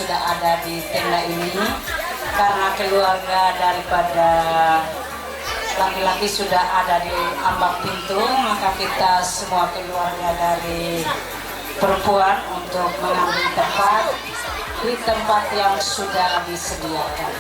sudah ada di tenda ini, karena keluarga daripada laki-laki sudah ada di ambang pintu, maka kita semua keluarga dari perempuan untuk mengambil tempat di tempat yang sudah disediakan.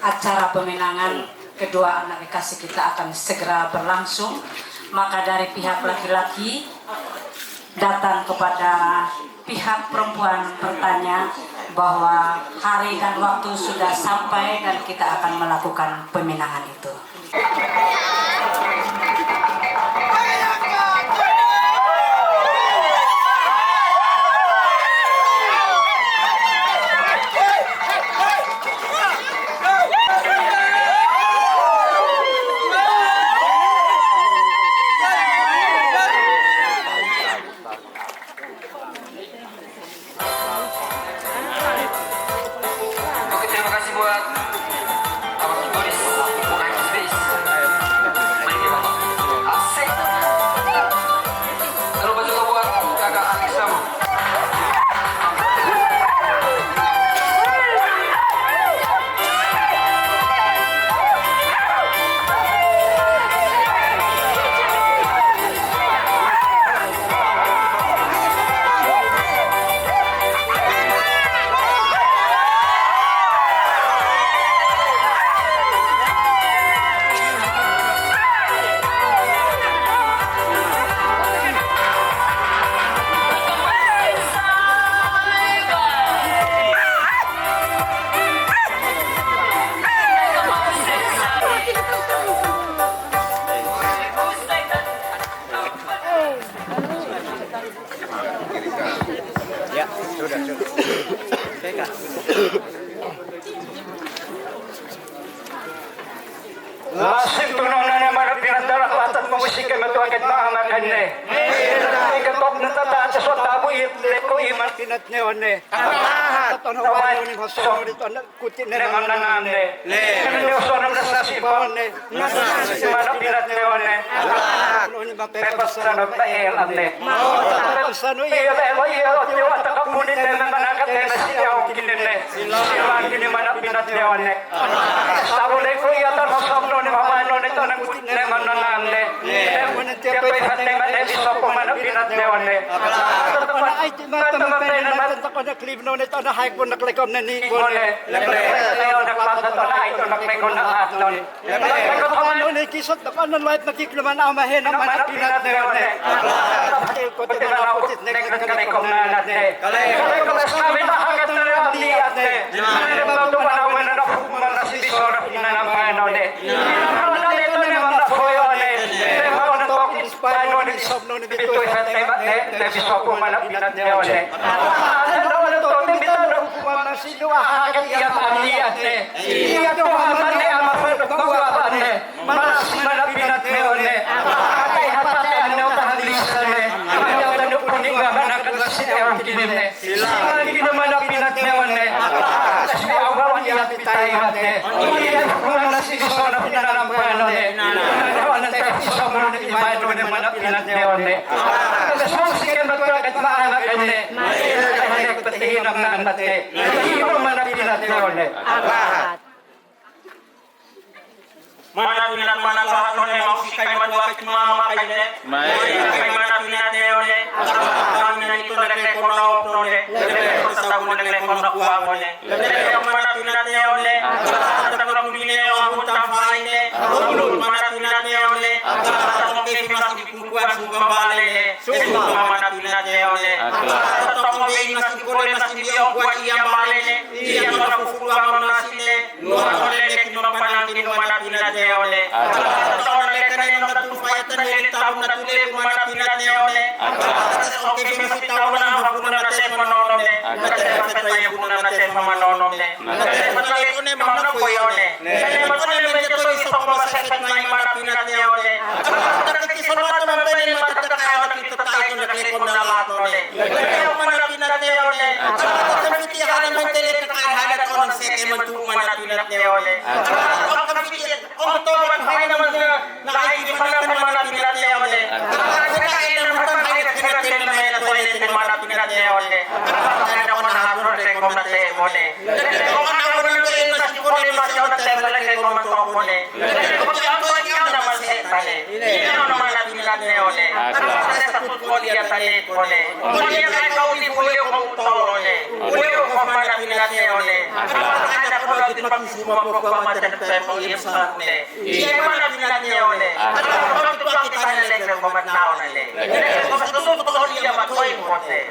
Acara pemenangan kedua anak kekasih kita akan segera berlangsung. Maka dari pihak laki-laki datang kepada pihak perempuan bertanya bahwa hari dan waktu sudah sampai dan kita akan melakukan pemenangan itu. Lasing tunong na naman ang pinadala ko at musika matuagad mga kanya. Ikatok na tataan sa swatabo ko iman pinat niyo ne. Tawan ni Hoso dito na kuti na naman ne. Kaya niyo so na sa sipaw ne. Mana pinat niyo ne. Pepas na nagtael ane. Sano iya iya niyo at kapunin na manakat na siya o kinene. Sila kini mana pinat niyo ne. Sabo le ko iya tan Hoso ni mamano nito nang kuti na naman ne. Kaya pa hande mane biso ko mana pinat niyo ne. Ay, matamatay na natin ako na clip noon ito na hike po naklikon na ni ko. Ayaw nagpasa to na ito naklikon na at noon. Ano na kisot ako na light nakikluman amahin ang mga pinat na yun. Pati na ako nagkalikom na natin. Sabi na hanggat na rin ang liat eh. Tumanaw na nakukuman na si Bisora pinanampayan noon eh. Ano na ito naman na po yun eh. Ako na to inspire noon eh. Ito isa tema eh. Nabiso ko man ang pinat niya yun eh. Ano na to? Timbita na kukuman na si Dua hanggat iyan ang liat eh. Iyan ko haman eh. Ang mapagkawapan eh. Manas man ang pinat niya yun eh. Kaya hatay ano tahalisan eh. Ayaw na nukunin ka man ang kalasin eh. Ang kinim eh. Sila naman ang pinat niya yun eh. Kasi awawan iyan pitayin eh. Iyan ko na si Bisora na pinanampayan noon eh. Ano na tayo sa mga ibayan noon naman ang pinat niya yun eh. Kasi sige matulagat maanak eh. Kaya patihin ang nanat eh. Iyo man ang pinat niya yun eh. Mana pinat mana lahat noon eh, mausik kayo maduakit mga kayo eh. Kaya mana pinat niyo eh. Kami na ito nagrekon na op noon eh. Sa tao mo nagrekon na kuha mo eh. Kaya mana pinat niyo eh. Sa kurang bili ang utang pain eh. Mana pinat niyo eh. Sa mga pimas dipukuan sumbang balay eh. Sumbang mana pinat niyo eh. Sa mga pimas dipukuan na sibiyo kuat iyang balay eh. Iyang mga kukulang mga nasin eh. Luar oleh kinurang panangkin mana pinat niyo eh. Sa mga lekanin na natupayatan eh. Taong natulip mana pinat niyo eh. Oke pimas itaw na hakuna na sa manonom eh. Kasi tayo kuna na sa manonom eh. Matay ko na mga po yun eh. Kasi matay medyo to isang mga sa na mana pinat niyo eh. Nakikisulat naman pa rin matatakaw na kita tayo nakikon na lahat nun eh. Kaya mana pinat niyo eh. Kapitihan naman tayo nakakahalat ko ng seke mantuman na pinat niyo eh. Ang ito naman tayo naman na nakikisulat naman mana pinat niyo eh. Kaya naman tayo nakikisulat naman na toilet ng mana pinat niyo eh. Kaya ako nahapon na rekom na tayo mo eh. Kung ano ako nang tayo na siguro yung masyaw na tayo na rekom na to mo eh. Kung ako niya naman sa itan eh. Hindi naman na pinat niyo eh. Kasi sa football yan tayo ko eh. Kung yan ay kauli puyo kong toro eh. Puyo kong mana pinat niyo eh. Kaya ako na din pag-isuma po ko matan sa mga iemsat eh. Iya mana pinat niyo eh. Kung ito ang kita na lekker ko matnao na eh. Kung sa tututulong niya matoy mo eh.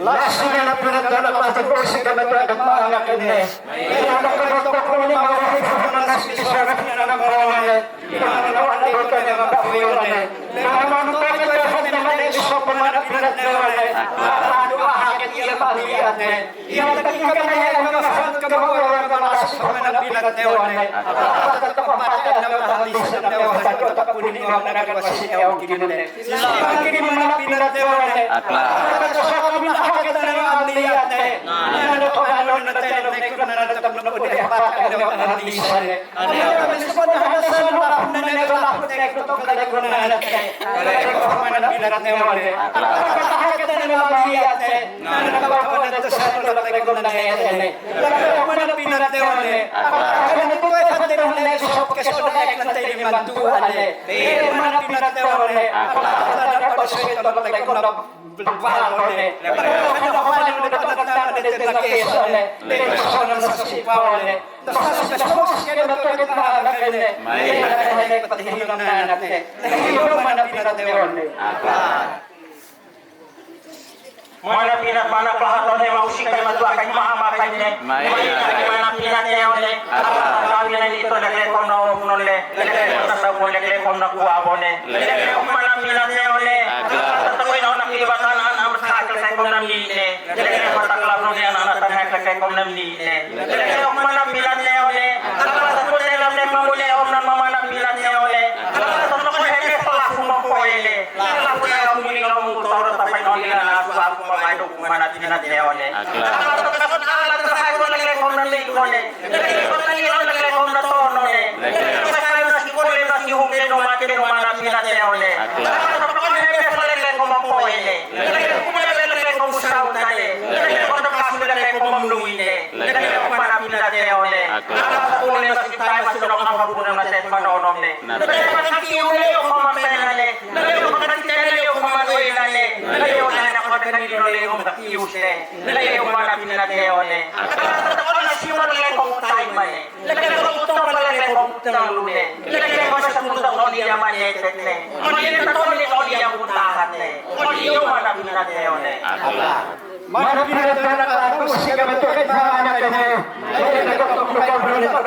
Lasing na pinadala ko at musika matuagad mga kanya. Kaya nakakatok ko ni mga kukuman na si Bisora na pinanampayan eh. Pinanawan na ito niya mga kapuyon eh. Naman ko kayo sa naman eh. Gusto ko man ang pinat niyo eh. Paano ahakit iya palihan eh. Iya nagkikagana yan ang mga fan kagawa ng kalasas ko man ang pinat niyo eh. At kapapatan ng mahalisan na niyo. At kapunin mo ang nagkakasi niyo ang kinunay. Sila ang kinunay mga pinat niyo eh. Sa kami nakakita ng aliyat eh. Ano ko ano na tayo ko na natatap na po niya para ng alisan eh. Ano sa pagkakasa ng ako na naglalapot eh. Ito ko ko na natin. Ko man ang pinat niyo eh. Nakakita ng aliyat eh. Ano ko na ito sa ko na natin eh. Ko man ang pinat niyo eh. Ano ko ay hati ng leso kasi na tayo ni mantuan eh. Ko man ang pinat niyo eh. Ako sa ito ko na Bago eh. Ano ako man ang nagtatanda dito na keso eh. Keso na sa sipaw eh. Tapos sa sumos kaya na ito na nakin eh. May nakahinay patihin ng nanak eh. Nahiyo man ang pinat niyo eh. Mana pinat mana pelahaton eh mausik kayo maduakit mahamakan eh. Mana pinat niyo eh. Kami na dito nagrekon na op nun eh. Tatawon nagrekon na kuha mo eh. Mana pinat niyo eh. Tatawin ako nakilibatan ang sakal sa kong namine. Lagi patakla no niya anak tanay kay kong namine. Lagi ako manapilan niya ole. Akala ko nila na mamuli ako na mamanapilan niya ole. Akala ko ko heke pala kumapoile. Akala ko na ako muli ng motor tapay no nila na ako kumain ko manapilan niya ole. Akala ko ala sa ko lagi kong namine ole. Lagi ko lagi kong na tono ole. Sa kayo na ko na si humke no mati no manapilan niya ole. Akala ko heke pala lagi kumapoile. Lagi ko lagi kong busaw tale. Lagi ko na kaso lagi kong mamluine. Lagi ko manapilan niya ole. Kunin na si tayo sa loob ng hapunan na set manonom ne. Lagi ko nakiuli o kumapenale. Lagi ko nakitele o kumanuilale. Lagi ko na ako kanilole o nakiuse. Lagi ko manapilan niya ole. Ako na siya lagi kong time mane. Lagi ko utang pala lagi kong utang lune. Lagi ko sa utang no niya manetet ne. Oni na to ni oni ang utahan ne. Oni yung manapilan niya ole. Mana pinagdala ka ako sa gabato kay anak ko ne. Ay nagkakaplukaw ko ne ko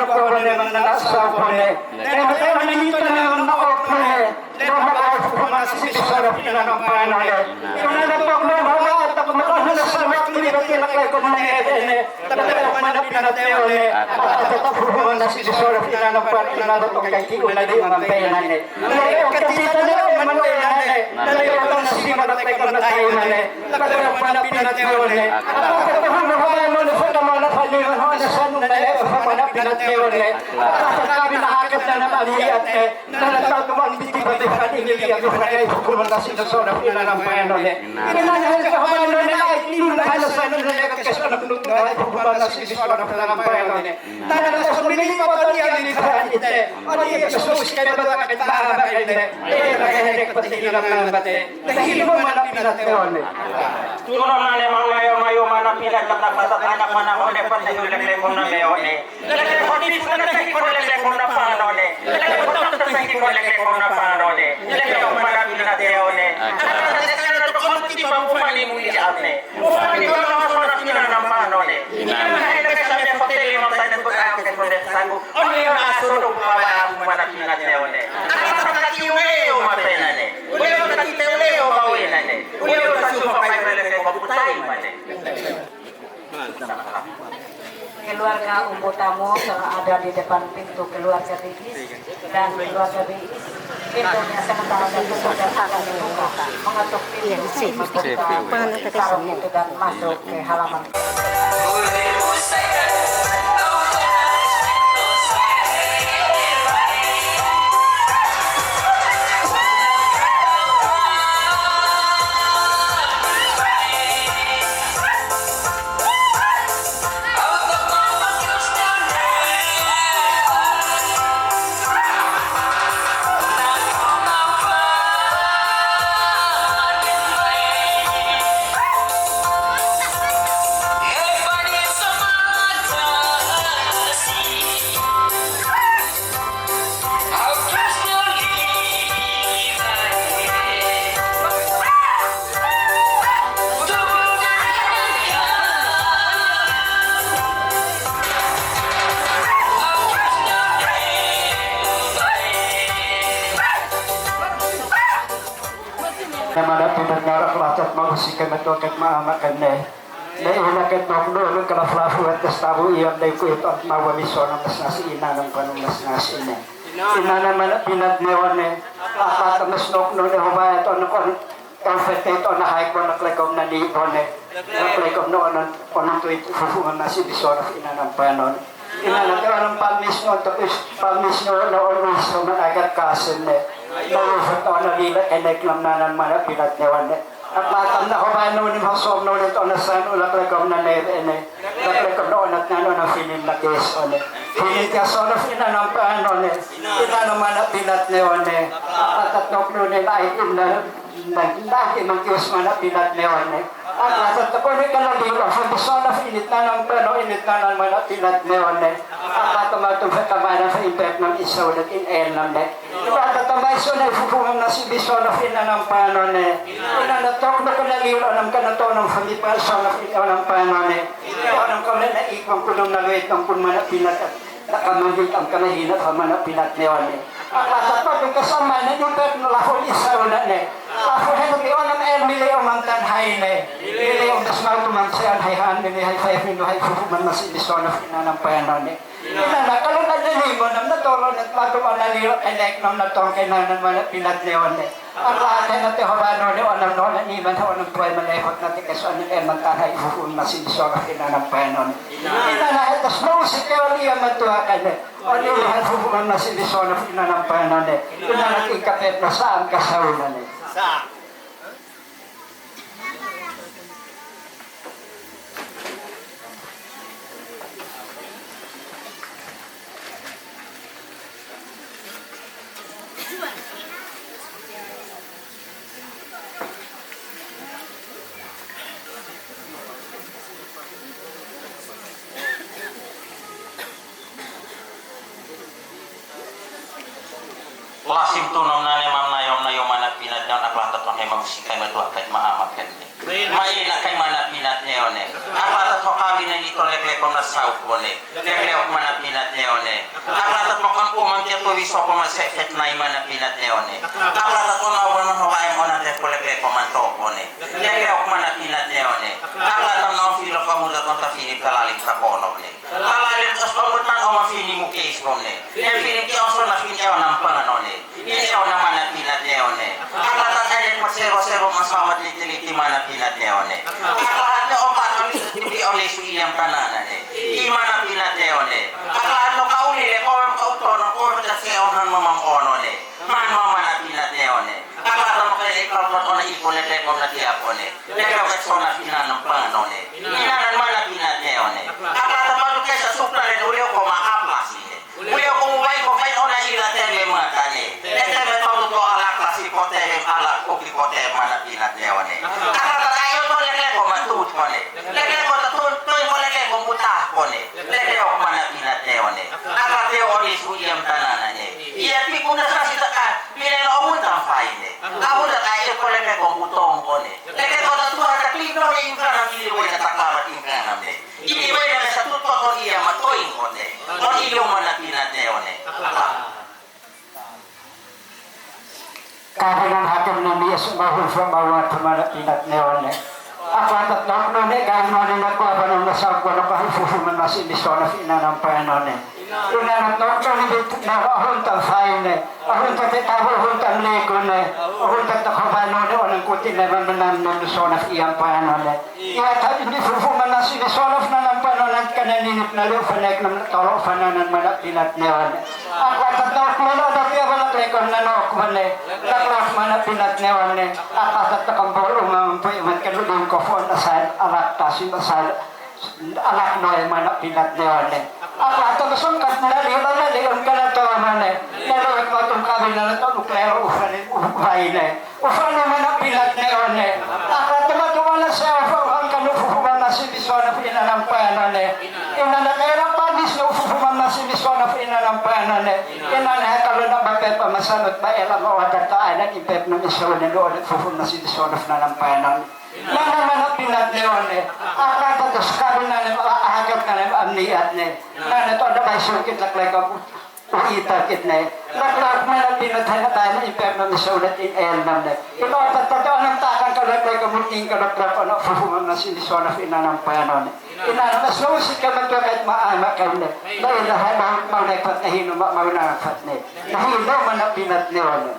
ne nasa ko ne. Ay manito na ako ne. Ako masisisarap na ng panay. Kung nanatok mo mga at ako makahalo sa makini ko kinakay ko na ne. Tapos manapin na tayo ne. At ako masisisarap na ng panay nanatok kay kiko na di ang pena ne. Ay katita na manuel na ne. Dali ko na sima na kay ko na tayo ne. Tapos manapin na tayo ne. Ako mo na sa kamana sa niyo na sa nung na manapin na tayo ne. At kami nakakit na namaliyat ne. Nanatatuman biti ba ini yang berada di hukuman kasih sesuatu yang dalam payano ne. Ini nanya kehabaran ne ay ini halos sa nung na kasih na penutup ay hukuman kasih sesuatu yang dalam payano ne. Nana na sa minili pa ba niya ni ite. Ani ka sus kay ba ka ba kay ne. Nagahedek pati ilang ng bate. Dahil mo manapin na teon ne. Tuno na ne mayo manapin at anak anak manako ne pati yung leklekon na leon ne. Leklekon di pa na ko leklekon na paano ne. Leklekon ta ko leklekon na paano ne. Lagi ko manapin na tayo ne. Ano to kung hindi pa pumali mo iyan ne. Pumali ba ako sa manapin na naman ne. Ay nagsasabi ako tayo yung tayo ng pag-aakit ko ne sa ko. Ano yung asunod ko manapin na tayo ne. Ano nakatiwe o mapena ne. Uyo nakatiwe o mawina ne. Uyo nakasupapay ko lang ko mabutay man ne. Keluarga Umbu Tamu yang ada di depan pintu keluarga Bigis dan keluarga Bigis pintunya sementara tertutup dan akan dibuka mengetuk pintu membuka sarung itu dan masuk ke halaman. Mana pendengar pelacat mahusikan atau ket maamakan ne. Ne ilaket makno kalau flafu atas tabu yang daiku itu mawali sona masnas ina ng kanong masnas ina. Ina naman pinat newane. Apa tamas nok no ne hobay to nakon confete to na hay ko naklekom na di bone. Naklekom no onon tuit fufungan nasi bisora ina ng panon. Ina na ang pamis no to is pamis no ono so agat kasen ne. Baru setahun lagi enek lamnanan mana pinat newan ne. At matam na ko ba no ni hasom no nito na san ulat rekom na ne ene. Rekom no nat nano na film na kes one. Film ka so na fina ng paano ne. Ina no mana pinat newan ne. At nok no ne ay na dahil man kios mana pinat newan ne. At lahat ko ni kana dito sa bisona finit na ng paano init na ng mana pinat newan ne. At tumatong sa kamana sa impact ng isaw at in nam ne. Tatambay so na ifufungan na si bisona fina ng paano ne. Ina natok na kanaliw ng kanato ng famipal so na fina ng paano ne. Anong kami na ikong kulong na luwit ng punmana pinat at nakamambit ang kanahina sa mana pinat newan ne. At sa pagkakasama na yung pet na lahol isaw na ne. Pafuhin ng iyon ng Emily o mantan hay ne. Ili o dasmal tumansiyan hay han ni hay five no hay fufuman na si Bisono ng payanon ne. Ina na kalon na din mo nam natoro na pato ang naliro elek nam natong kailangan man pinat leon ne. Ang lahat ay natihorano ne onam no na iman ho ng tuway malehot na tikeson ng mantan hay fufuman na si Bisono ng payanon. Ina na etas mo si Keolia matua ka ne. Oni hay fufuman na si Bisono ng payanon ne. Ina na ikapet na saan kasawunan ne. Lasim tunom na lemang na yung manat pinat yung aklatat mo kay mamusikay matua kahit maamat kan ni. Maina kay manat pinat niyo ne. Aklatat mo kami na dito leklekong na south ko ne. Leklekong manat pinat niyo ne. Aklatat mo kang umangkya tuwis ko masefet na yung manat pinat niyo ne. Aklatat mo na wala mo kaya mo na leklekong man to ko ne. Leklekong manat pinat niyo ne. Aklatat mo filo ka muda kung tafinip kalalim sa kono ne. Kalalim tas pamutan o mafini mo case ko ne. Leklekong kiyoso na finyaw ng pangano ne. Ini ako naman na pinat niyo ne. Aklatat na rin masero-sero masamat litiliti man na pinat niyo ne. Aklatat na o patang hindi o leso iyang tanana ne. Ima na pinat niyo ne. Aklatat na kaulile ko ang kautono ko sa seonan mamang ono ne. Man na pinat niyo ne. Aklatat mo kaya ikaw o na ipon na tekom na tiyapo ne. Lekaw kaso na pinanang pano ne. Inanan man na pinat niyo ne. Aklatat mo kaya sa supla rin uliw ko maaplas ne. Uliw ko mubay ko kayo na ilatele mata ne. Leteme pauto ala klasi kotem ala kopi kotem mana pinat leone. Karena tayo to lele ko matut ko ne. Lele ko tatut to ko lele ko mutah ko ne. Lele ko mana pinat leone. Ala teori suyam tanana ne. Iya ti kuna sa sita pile no mutang fai ne. Ako da tayo ko lele ko mutong ko ne. Lele ko tatu ada klino ne ingka na mili ko na taklamat ingka na ne. Ini ba na sa tutto ko iya matoing ko ne. Ko iyo mana pinat leone. Kahanan hakim na niya sumahul sa bawat sumalat pinat neon ne. Ako at tatlong no ne, kahit no ne nakuha pa nung nasag ko na pahifufuman na si Bisono ng payanon ne. Inanatlong no ne, nakahuntan sayo ne. Ahuntan kitahuntan leko ne. Ahuntan takabano ne, o nang kuti naman manam ng Bisono iyang payanon ne. Ihat hindi fufuman na si Bisono ng payanon at kananinip na lupanek ng tolo fananan manat pinat neon ne. Ako at tatlong no, dati abalak lekon na no, kumane. Taklas mana pinat neon ne. Akat at takambol umampoy man kalulong ko phone asal alat tasin asal alat noy mana pinat neon ne. Akat at sungkat na leon ka na to ne. Nalawat matong kami na to nukleo ufay ne. Ufay na mana pinat neon ne. Akat at matuwala sa ang kanufufuman na si Bisono pinanampayanan ne. Inanakera padis na ufufuman na si Bisono pinanampayanan ne. Inanakalo na bakit pamasanot ba elam o adataan at ipep ng Bisono ne doon at fufum na si Bisono pinanampayanan ne. Nang naman ang pinat neon ne. Akat at kami na ahagap na amniat ne. Na ito na may sungkit laklay ka uitakit ne. Laklak man ang pinatay na tayo na ipep ng Bisono at inelnam ne. Ito at totoo ng takang kalaklay ka muting kalaklak o na fufum na si Bisono pinanampayanan ne. Inanamas no si kamanto kahit maamak ka ne. Dahil lahat maunaypat na hino maunaypat ne. Nahilo man ang pinat neon ne.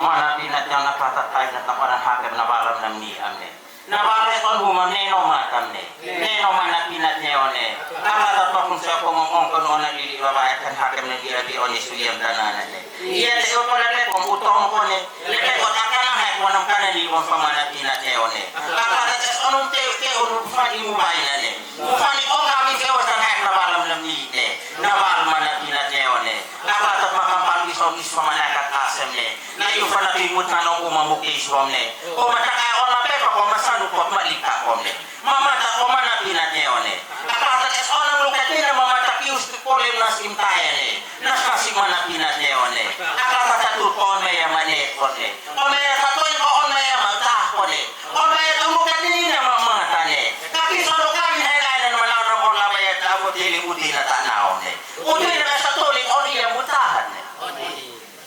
Mana pinat yang nakatatay na taparan hakim na balam ng niyam ne. Nabalay kon humam neno matam ne. Neno mana pinat neon ne. Akala to kung sa kumong kono na dili babae kan hakim na dirabi oni suyam tananan ne. Iya tayo ko lang kung utong ko ne. Leke ko akala hay ko nang kanan di wong pamana pinat neon ne. Akala tes onong te onu fani mo bay na ne. Fani ko kami ke wasan hay na balam ng ni ne. Nabal mana pinat neon ne. Akala to makampal isom pamanakat asem ne. Na iyo pa nakimut na nung umamukis ko ne. O matakay ko na pepa ko masanukot malita ko ne. Mamata ko man na pinat neon ne. Akala tes onong lukat nila mamata kius kulim na simtayan ne. Naskasi man na pinat neon ne. Akala sa tulpon may manet ko ne. O may satuin ko on may magtah ko ne. O may tumukat nila mamata ne. Kakisono kami na ilainan malaw ng kong lamay at abot udi na tanaw ne. Udi na sa tuling on iya mutahan ne.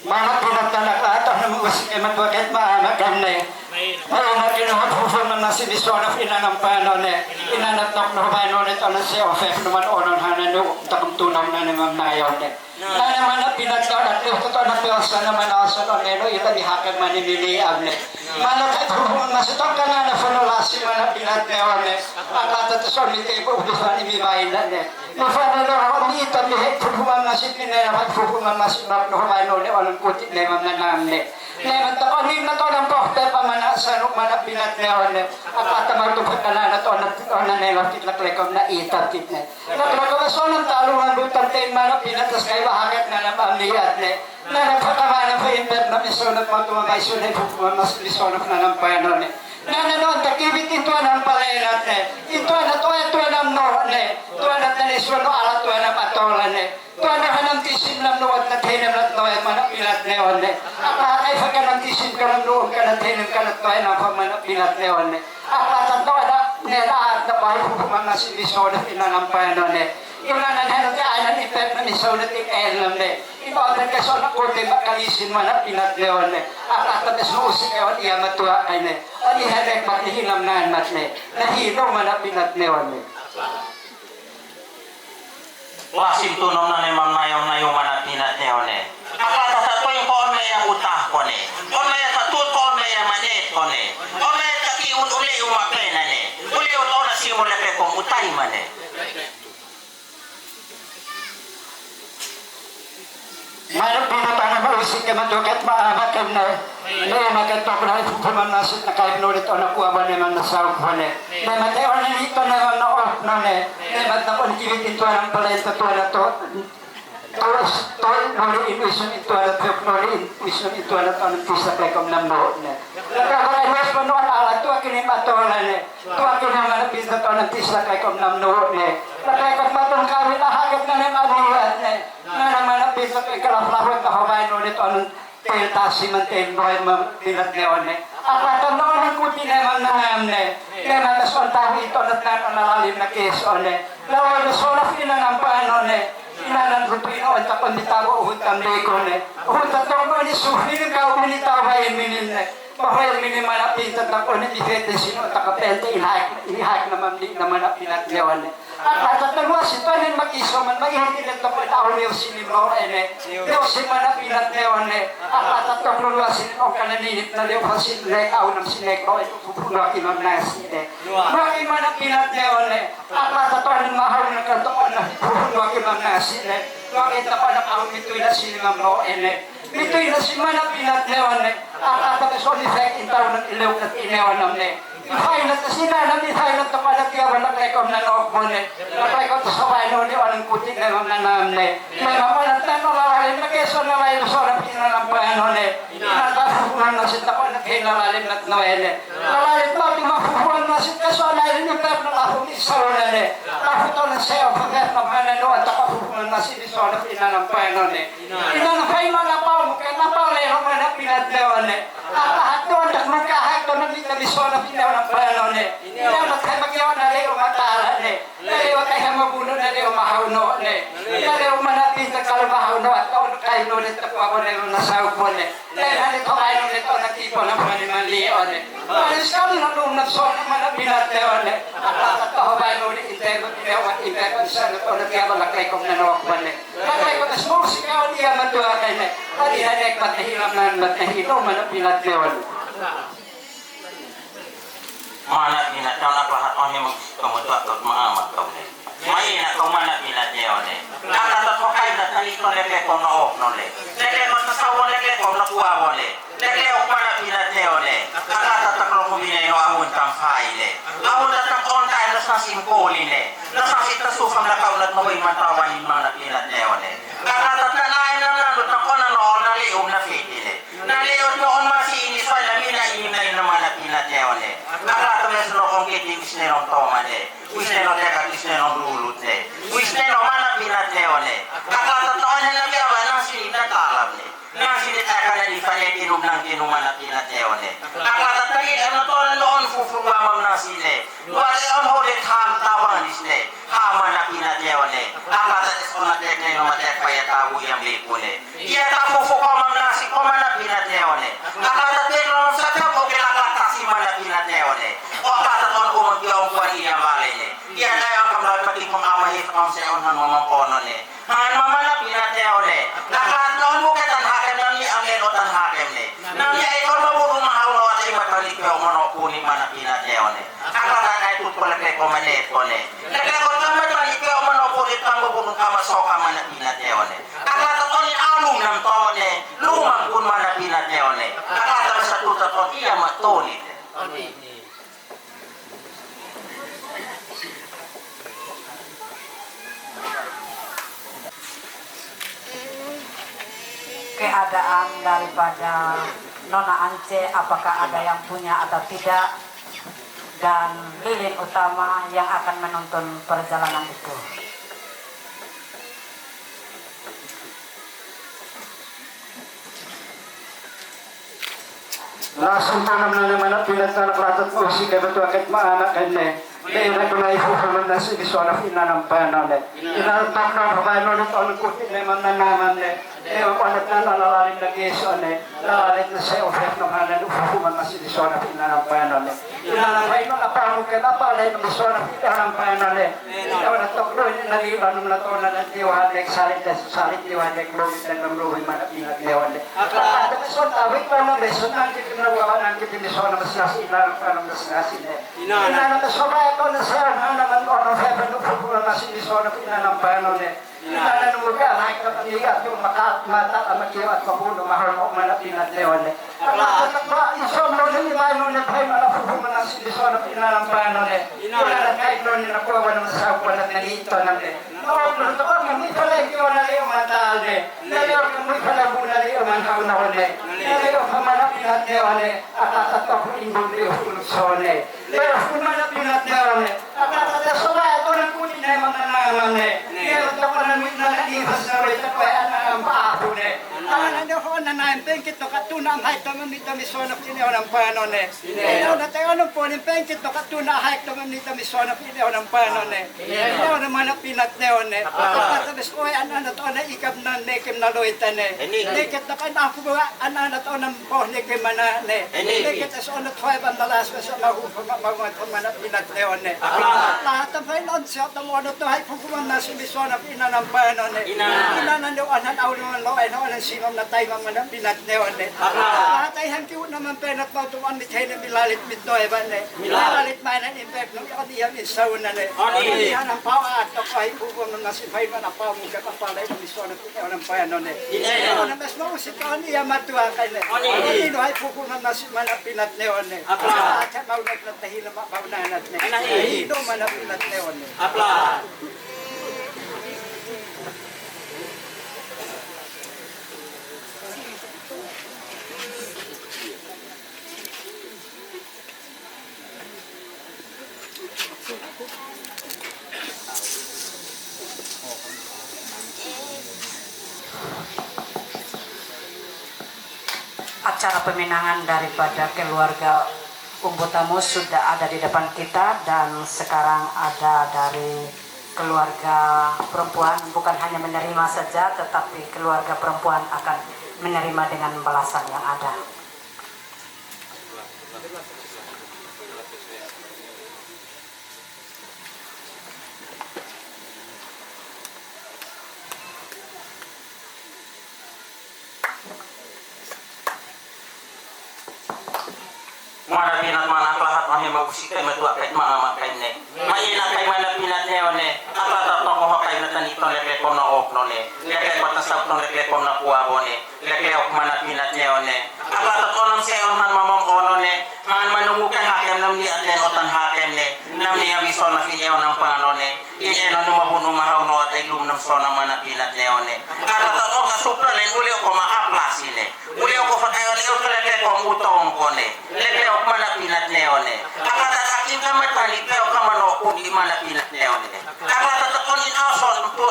Mga pinagtanak ato na musik man bakit maamakan ne. Ay na kinuhapusan na si Bisona inanang paano ne. Inanatnok na paano ne to na si Ofef naman onon hanano takong tunam na naman nayon ne. Na naman na pinagkaon at ito to na piyosa naman aso no ne no ita dihakag manililiab ne. Malakay puhuman masitong ka na na funulasi man na pinagkaon ne. Ang katatasyon ni Tebo ubusan imibayin na ne. Mufana no ako ita dihek puhuman masip ni ne puhuman masip na paano ne onon putik ne mga namne. Neman ta onim na to ng pohte pamana sa mana pinat neon ne apata magtupad na to na neon kitlaklekom na itatit ne naklekom so ng talungan butan ten mana pinatas kay bahagat na napamliat ne na nagpakamana pa impet na misonot mo tumamay sunay pupuman mas lisonok na ng pano ne na nanon takibit ito ng palenat ne ito na to ng no ne to na taniswano ala to na patola ne to na hanang tisin ng nuwag na tenam at noy mana pinat neon ne apa ay pagka tisin ka ng nuwag ka na tenam ka na toy na pamana pinat neon ne apa tanto na nela na bahay pupuman na si Lisona pinanampano ne yung nananano ka anan ipet na Lisona ting elam ne iba na kaso na kote makalisin mana pinat neon ne apa tatas musik ewan iya matua ay ne ani hadek makihinam na mat ne nahino mana pinat neon ne Wasim tunom na naman na yung manapinat niyo ne. Akala sa tuwing ko may ang utah ko ne. O may sa tuwing ko may ang manet ko ne. O may sa kiun uli yung maklena ne. Uli yung to na simula kay kong utay man ne. Mayroon pinatang na mausik ka matukat maamakan na makatok na ipupuman nasit na kahit nulit o nakuha ba naman na sa upo ne matay o nalito naman na off na ne mat na kung kibit ito ang palenta to na to nuli inwisyon ito na to nuli inwisyon ito na to ng tisa pekom ng buhok ne nagkakaroon mo noon ala to akin yung matola ne to akin yung manapisa to ng tisa pekom ng buhok ne nagkakaroon matong kami na hagat na ng abuhat ne na naman ang pisa ko ikalaflahot na haway nunit o nung tasi man boy pinat neon ne apa noon ang kuti naman na hamne kaya matason tayo ito at nalalim na keso ne laway na solaf ina ng paano ne inanan rupino at ako nitawa uhut ang leko ne uhut at ako ni suhin ka uminitaway minin ne bahaya minimal na pintat na ko ni ifete sino takapente ihak naman di naman na pinat neon ne at tatagwa si Tonin mag-iso man mag-ihintilit na po itaon niyo sinimbaw ene Diyos si man na pinat neon ne at tatagwa sinimbaw ka naninip na liw ha sinlek aw ng sinekro ito pupuno kinong nasi ne bakit man na pinat neon ne at tatagwa mahal na kantoon na pupuno kinong nasi ne bakit na pa ng aw mito'y na sinimbaw ene mito'y na si man na pinat neon ne at tatagwa effect intaw ng ilaw at inewan ng ne Ihainat na sila na ihainat na pala tiyawan na rekom na nook mo ne. Narekom sa paano ni walang putik na mga namne. May mapalat na nalalim na keso na may luso na pinanampano ne. Natafuhan na sila ko na kinalalim na noele. Nalalim pa timafuhan na sila keso na rin yung pep na lahong isaw na ne. Tafuto na siya pagkat na manano at nakafuhan na sila so na pinanampano ne. Pinanampay mga pa mo kaya napalero mo na pinadlewan ne. At lahat doon at magkahag doon na biso na pinanampano ng plano ne. Ilaw na tayo magyawa na rin umatala ne. Ilaw tayo mabuno na rin umahawno ne. Ilaw manapin na kalabahawno at kayo nulit na po ako na yung nasawag mo ne. Ilaw halit ko kayo nulit o natipo ng panimaliyo ne. Alis kami nung nagso na manapinat leon ne. At lahat ko kayo nulit intego at intego sa nato na tiyawa lakay kong nanawak mo ne. Lakay ko na small sikaw niya matuwa kayo ne. At ihanek matahilam na matahilo manapinat leon. Mana pinat kau nak lahat orang yang kemudian tak mengamat kau ni. Mai nak kau mana pinat dia ni. Kata tak pakai dah tali kau lek kau nak off nole. Lek kau tak tahu lek kau nak kuah boleh. Lek kau mana pinat dia ni. Kata tak kalau kau bina no awun tampai le. Awun tak on time nasa simpoli le. Nasa kita sufam nak kau nak noi matawan mana pinat dia ni. Kata tak lain na tak kau nak no nali na fiti le. Nali on masih ini soal mina ini na mana pinat dia ni. Kata mesno kong kiti isne non toma de. Isne non teka isne non lulut de. Isne non mana pinat leo ne. Kata totoan na biya ba nasi na kalam ne. Nasi ni teka na di fanya kinum nang kinum mana pinat leo ne. Kata tali ano to noon fufu mamam nasi le. Wale on hole tham tawan isne. Ha mana pinat leo ne. Kata esona teka no matek paya tabu yang lipu ne. Iya tamu fufu mamam nasi ko mana pinat leo ne. otan hakem ne. Nang ya ikaw maburu mahal at ay matalik ko manopuni mana pinatneone. Akala kay tutpala kay komane pone. Nagkakot ka matalik ko manopuni tango bunong kamasoka mana pinatneone. Akala toni alum nam tone lumang kun mana pinatneone. Akala sa tutaton iya matoni. Keadaan daripada Nona Ance, apakah ada yang punya atau tidak, dan lilin utama yang akan menuntun perjalanan itu. Langsung tanam na naman at pinagtanap ratat mo si kabato akit maanak kanya. Dahil na kunay hukuman na si Bisona pinanampanan. Inalpak na paano na taon kutin na man nanaman. Ewan ko anak na nalalalim na geso. Nalalit na sa ofet ng hanan hukuman na si Bisona pinanampanan. Inalampay mo apamo ka na palay ng Bisona pinanampanan. Ikaw na toklo naliban na to na natiwalag salit liwanag lumit na namluhin man at pinaglewan. At Bisona awit pa ng Bisona nawawan ang Bisona mas nasi inalampay ng mas nasi. Inalampay ko na siya naman ko ng heaven of hukuman na si Bisona pinanampanan. Inalanuga, naik na panigat yung mata at makiyo at mapuno, maharmok man at pinatlewan. At isom mo na imano na tayo malafuhuman na si Bisona pinanampanan. Wala na kahit noon na nakuha ng masakuan at nalito ng Nawag na ito pa, may pala yung na liyo matal. Nalayo kung may pala muna liyo manhaw na huli. Nalayo kung manapinat niyo at atatok indong liyo hulusone. Pero kung manapinat niyo at atatasura ito ng kunin na yung mga naman. Pero ito ko na nalibas na rin ito kaya ang paapo ne. Ano ko na naimpenkit no katuna ang hike naman ni Tamisona pinihaw ng panon eh. Ano na tayo anong po nimpenkit no katuna hike naman ni Tamisona pinihaw ng panon eh. Ano naman ang pinat neon eh. Tapos ko ay ano na to na ikap na nekim na loitan eh. Nekit na kayo nakubuha ano na to ng po nekim na eh. Nekit as on at 5 ang dalas sa mga pinat neon eh. Lahat ang painon siya tamo ano to hike pukuman na si Bisona pinanang panon eh. Inanan yung anan aw naman lo ay naman singom na tayo mga pinat neon eh. Lahat ay hangkiw naman penat mo tuwan ni China milalit mito eh ba eh. Milalit man ang impact ng kadiyang isaw na eh. Kadiyang ang pawa at ako ay pukuman na si Fay man ang pawa mga kapalay ng Bisona pinanang panon eh. Ano na mas mausik ka niya matuwa ka eh. Ano ay pukuman na si man ang pinat neon eh. At sa maulag na tahila maunanat eh. Hino man ang pinat neon eh. Acara pemenangan daripada keluarga Umbutamus sudah ada di depan kita, dan sekarang ada dari keluarga perempuan. Bukan hanya menerima saja, tetapi keluarga perempuan akan menerima dengan balasan yang ada. Mana pinat mana lahat mahi magusik kay madua kay mga kay ne. Maina kay mana pinat ne one. Akla ta ko kay na tanito leke ko na ok no ne. Leke ko ta sa to leke ko na kuwa bone. Leke ok mana pinat ne one. Akla ta ko nam se on man mamong ono ne. Man manungu kay hakem nam ni atlen otan hakem ne. Nam ni abi so na fineo nam pano ne. Ine no mabuno mahaw no at ilum nam so na mana pinat ne one. Akla ta ko ka supra len uli ko ma-aplas ine. Uli ko fa tayo leke ko utong ko ne. Leke ok mana pinat neone. Akala takin ka matali pero ka manoko di mana pinat neone. Akala takon in ason to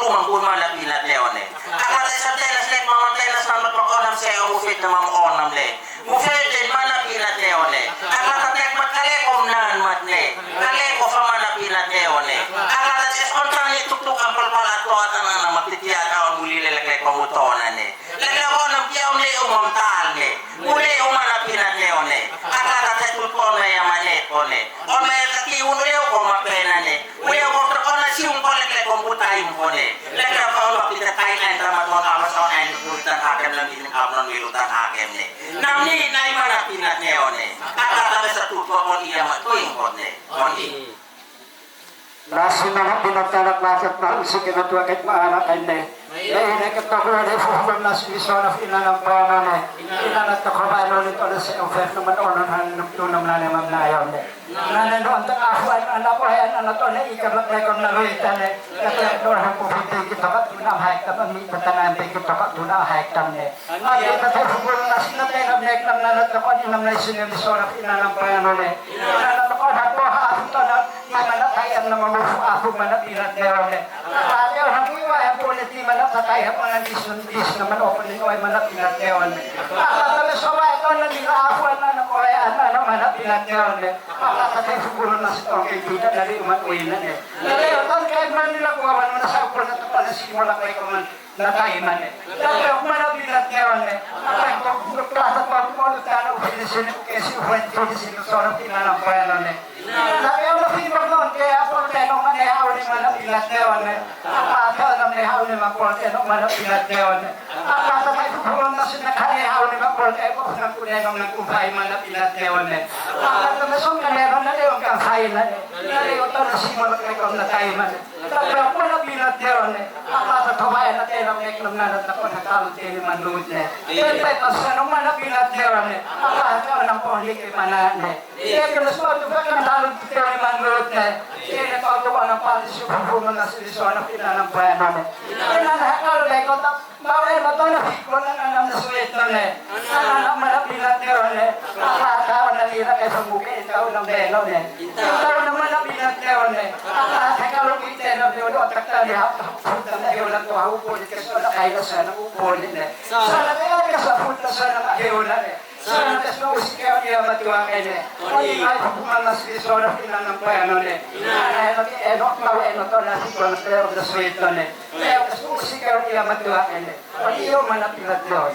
lumang kun mana pinat neone. Akala sa telas lek mamang telas na magpakonam sa ufit na mamonam le. Mufit din mana pinat neone. Akala tek magkalekom nan matne. Kaleko fa mana pinat neone. Akala tes ontang ni tuktuk ang palpalat to at na magtitiya ka on muli lelek komutona ne. Lelek ko nam kiyaw le umontal ne. Muli umana pinat neone. Akala sa tulpon na yamanet ko ne. O may kakiun uliw ko mapena ne. Uliw ko ko na siyong ko lelek komputay mo ne. Lelek ko makita tayo na yung dramaton amas on and nulitan hakem lang din abnon pilutan hakem ne. Namni nai mana pinat ne one. Kata sa tuto on iya matuing kon ne. Oni. Nasi mana pinatanak lakat na usi kinatua kahit maanak ay ne. Dahil nagkatakulan ay fuhubang nasi bisona inanang panane. Inanat na kabayan ulit ulit sa offer naman onon ng tunam na naman na ayaw ne. Nananoon ang afuan, anak ko ay anak to na ikarap na ikon na luitan ne. Kaya doon ang pupunti kita ka tunang haiktam ang mitanan kita ka tunang haiktam ne. Ay tayo fuhubang nasi na tayo nabnek ng nanat na kung inam na isin yung bisona inanang panane ne. Inanat na ko hako haafin to na manatayang na mamufu ako manatilat meron ne. Ayaw ang iwa ang politi manat tatay ang mga dis naman opening o ay manatilat meron ne. Akala sa wa ito na nilaafuan na ng korean na manatilat meron ne. Akala siguro na sa okay kita na rin umuwi na ne. Pero kahit man nila kuwawan mo na sa upon na tapos simula kayo kuman natay man ne. Pero kung manatilat meron ne. Akala ko klasa pa mo ulit na upisin kasi upisin sa pinanampayan ne. Sabi ako feedback noon, kaya ako tenong manehaw ni manapilat neon eh. Akata na manehaw ni Mapol, tenong manapilat neon eh. Akata may kukulong na sinakanehaw ni Mapol, kaya ko nang kunenong nagkumpay manapilat neon eh. Akata na song kaneron na leon kang kain na eh. Naliw ito na simulot na ikong natay man eh. Sabi ako manapilat neon eh. Akata kabayan na tenong eklong nanat na ko nakalot din man lood eh. Kaya tayo sa nung manapilat neon eh. Akata ko nang pohlik ay manan eh. Kaya kinasunod ko ka talong kita ni manurut na kaya nagpagawa ng palis yung pupungan na silisyon na pinanampayan namin. Kaya nanahakal na ikaw, bawal ba ito na ko na nanam na suwet na na nanam manapilat niyo na nakakatawa na nila kay sa mukha ikaw ng belo na ikaw na manapilat niyo na nakakatawa kita na niyo at takta niya punta na iyo lang ito haupulit kasi wala kayo sa nakupulit na sana kaya ka sa punta sa nakahiulan eh. Sana kasi na usikaw niya matuwakin eh. Ay pupungan na silisyon na pinanampayan na enok mau enok to nasi ko na pero the sweet to ne. Kaya kasi usikaw niya matuwakin eh. Ay iyo manapilat doon.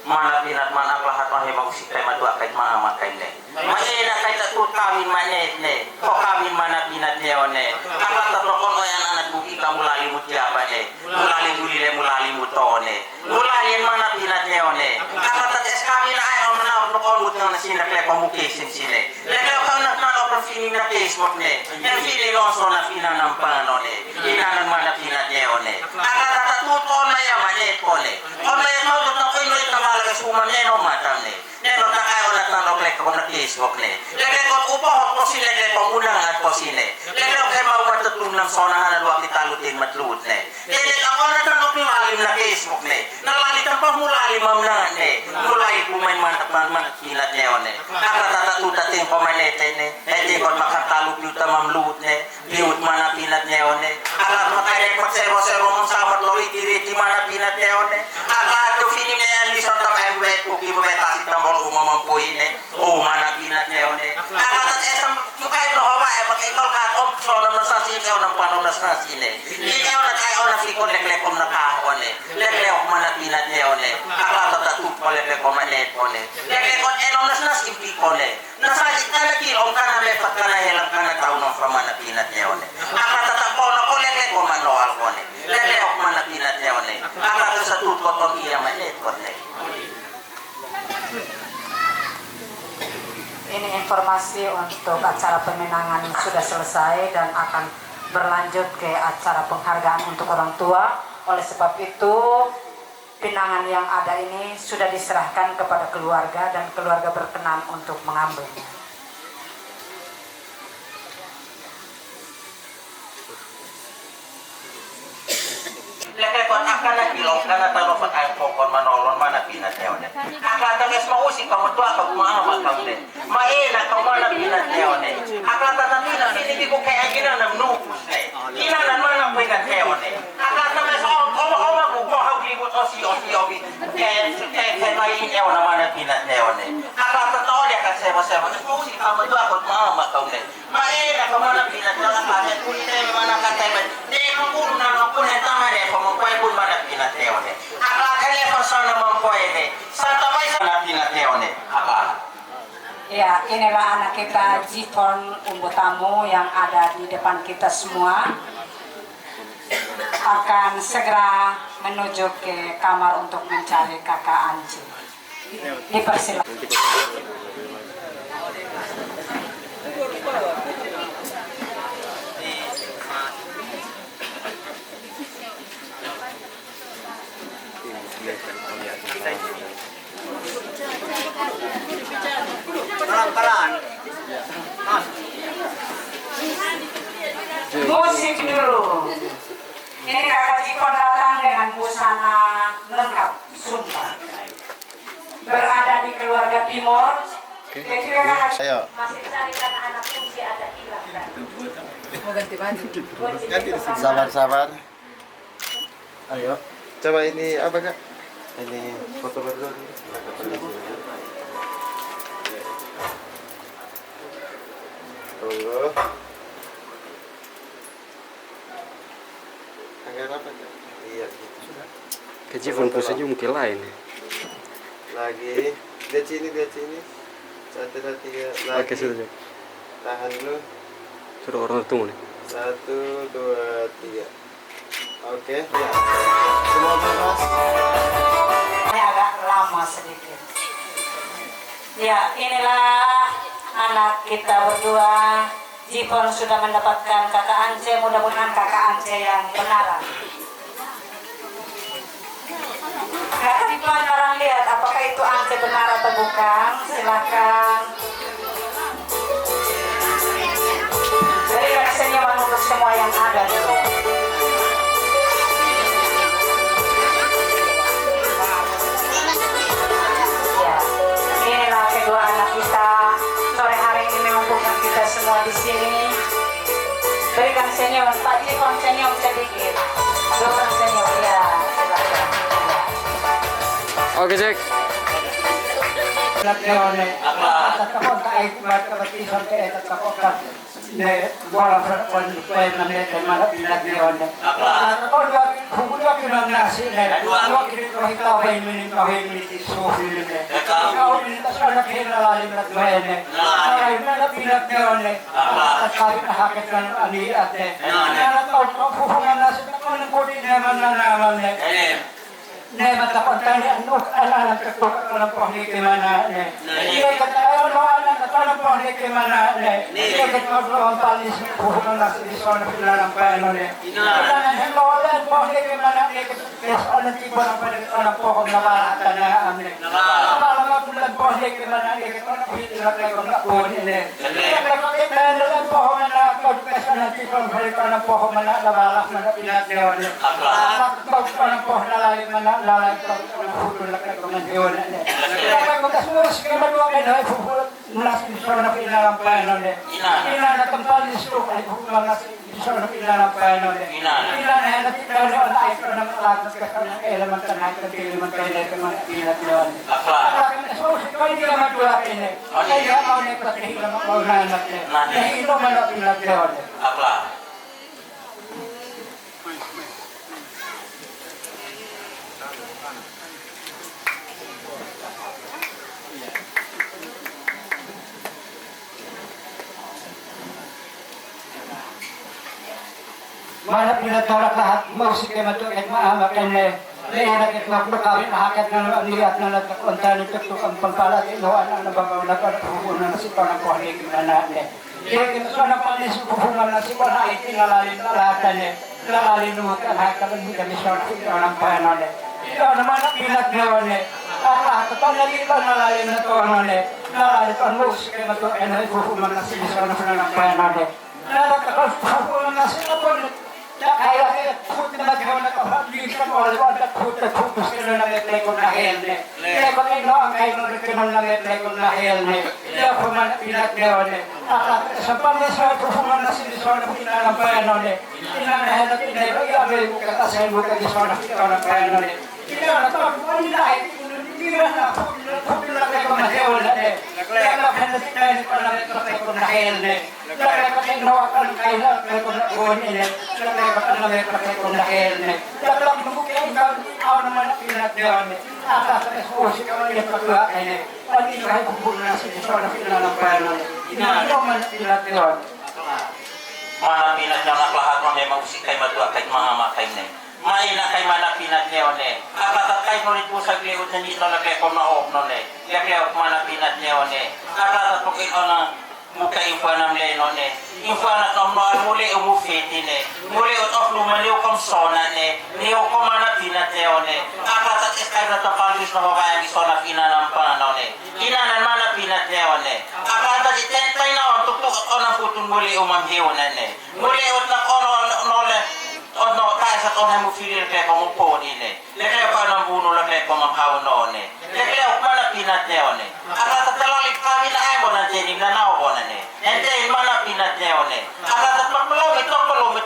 Mana pinat mana lahat mahimang usikay madua kahit maamat kayo ne. Maina kahit atut kawin manet ne. O kawin mana pinat niyo ne. Aklat na prokon o yan anak buki ka mulali mo tiyapa ne. Mulali bulile mulali mo to ne. Mulali mana pinat niyo ne. Aklat na tes kawin na ayaw na prokon mo na sinakle pamukisin sine. Lekaw ka nakmano profini na Facebook ne. Yan fili lonso na pinanang pano ne. Inanan mana pinat niyo ne. Aklat na tatut o na yan manet ko ne. O na yan maudot na ko inulit na malaga suman neno matam ne. Neno na kayo natanok ko na Facebook ne. Lekaw ko upo ko sila ko unang at ko sine. Lekaw kayo maumatutong ng sonahan at wakit talutin matluod ne. Kaya ako natanok ng lalim na Facebook ne. Nalalitan pa mulalim mam na ne. Mulay kumain man kilat niyo ne. Nakatatatin ko manete ne. Hindi ko makatalog yung tamang luot ne. Liwot man na pinat niyo ne. Alam mo tayo magsero-sero mong sabat lori tiriti man na pinat niyo ne. Alam mo finim na yan lisang tamay wet kuki mo betasit ng bol umamampuin ne. O man na pinat niyo ne. Alam mo esam kahit no hawa ay makaibal ka opso na nasasin niyo ng panonas na sine. Hindi niyo na tayo na fikon leklekom na kahon ne. Leklek man na pinat niyo ne. Alam mo tatup ko leklekom manet ko ne. Leklekon enonas na simpi ko ne. Nasajit ka na kilong ka na lepat ka na helang ka na tao ng paman na pinat niyo ne. Alam mo tatapo na ko leklekon man loal ko ne. Leklek man na pinat niyo ne. Alam mo sa tutot ko iya manet ko ne. Ini informasi untuk acara pemenangan sudah selesai dan akan berlanjut ke acara penghargaan untuk orang tua. Oleh sebab itu, pinangan yang ada ini sudah diserahkan kepada keluarga dan keluarga berkenan untuk mengambilnya. Lekekon akan na kilong ka na talofat ay pokon manolon mana pinat niyo ne. Akata nges mausik ka mutua ka kumaama ka ne. Maena ka mana pinat niyo ne. Akata na pinat hindi ko kaya gina na nupus ne. Ina na mana pinat niyo ne. Akata nges oma ko ko hawli mo osi kaya lain niyo na mana pinat niyo ne. Akata to dia ka sema nges mausik ka mutua ka kumaama ka ne. Maena ka mana pinat niyo na ka kuite mana ka tema. Di ko kuno na ko ne tamare ko mampuay pun mana pinat niyo ne. Akala telepon sana mampuay ne. Santa may sana pinat niyo ne. Akala. Ya, inilah anak kita Jifon Umbu Tamu yang ada di depan kita semua. akan segera menuju ke kamar untuk mencari kakak Anci. Dipersilakan. Musik dulu. Ini kakak Jipon datang dengan busana lengkap sumpah. Berada di keluarga timur. Ayo. Masih cari karena anak kunci ada hilang. Sabar-sabar. Ayo. Coba ini apa kak? Ini foto berdua. Tunggu. Angkat apa kak? Iya gitu. Kecil pun saja mungkin lain. Lagi. Lihat sini. 1, 2, 3. Lagi. Oke sudah. Tahan dulu. Sudah orang tunggu nih. 1, 2, 3. Oke. Ya. Semua bebas. Ini agak lama sedikit. Ya, inilah anak kita berdua. Jipon sudah mendapatkan kakak Ance, mudah-mudahan kakak Ance yang benaran. Kakak Jipon orang lihat apakah itu Ance benar atau bukan. Silakan. Berikan senyuman untuk semua yang ada dulu. Ya, inilah kedua anak kita. Sore hari ini mengumpulkan kita semua di sini. Berikan senyum, Pak Jipon senyum sedikit. Dokter senyum, ya. Silakan. Oke cek. Ne matakontan ni anu anak ketuk dalam pohon ke mana ne. Ia kata orang dalam pohon ke mana ne. Ia kata orang paling pohon nasi di sana dalam pohon ne. Kita hendak orang pohon ke mana ne. Orang tiba dalam pohon nama tanah ne. Lama bulan pohon ke mana ne. Orang hidup dalam pohon ne. Kita dalam pohon mana kau kesana tiba dalam pohon mana lama mana pinat ne. Kau dalam pohon lain mana lalai pukul lakukan dengan ne. Kalau kita semua sekarang dua kali pukul nasi di sana dalam pohon ne. Ina ada tempat di sana pukul nasi di sana dalam pohon ne. Ina ada kita ada air dalam alat sekarang elemen tanah elemen kain elemen pinat ne. Kalau semua sekali kita dua ini. Saya mau ne pasti mau naik ne. Ini itu mana pinat ne. Mana pinat tolak lahat musik yang betul yang makan ne. Leher kita berkawin hakat dengan lihat dengan kontan itu tukang pengpalat itu anak bapak dapat hubungan nasi panas pohon ke mana ne. Ia kita sudah panis hubungan nasi panas itu lalin nukan hakat kita bisa orang panas ne. Itu mana pinat ne. Allah tetap lagi lalin itu orang ne. Lalin itu musik yang betul yang hubungan nasi bisa orang panas ne. Lalin kalau hubungan nasi apa kaya kut na gawin ako bilisan mo wala ko kut kino na may ko na helne ko ino ang kayo kino na may ko na helne ila ko man pinagawin sa pamesa ko man na sinisona pinalampayan ne ina na hela pinay iabe ko katasen mo ka disona pinalampayan ne ina na to wala ay ina na popular ko na helne kaya na hela pinay ko na helne kaya ko ino ang kayo ko na helne akan namin pakai kondahel ne. Dalam mungkin kau awak nama pinat dewan ne. Atas ekspos kau lihat kedua ini. Pagi kau kumpul nasi di sana pinat lampayan ne. Ini mana pinat dewan. mana pinat yang lahat mo ne mausik kay madua kay mama kay ne mai na kay mana pinat ne one akatat kay nulit po sa gliut na dito na kay komaop no ne kaya mana pinat ne one akatat po kay ona muka impanam le no ne impana kam no muli umufiti ne muli of lumaliw kam sona ne niyo ko mana pinat ne one akatat kay na tapagis na babae sona inanam pa no ne inanan mana pinat ne one akatat itentay na on tuktok ona putun muli umamhiw na ne muli ot na kono nole ono tayo sa tonhay mo filir kaya kung po nile lekaya pa ng buno lang kaya kung mamhaw noon lekaya ako mana pinat niya one akatat talalit kami na ay mo na jening na nao ko na ne ente mana pinat niya one akatat magpalumit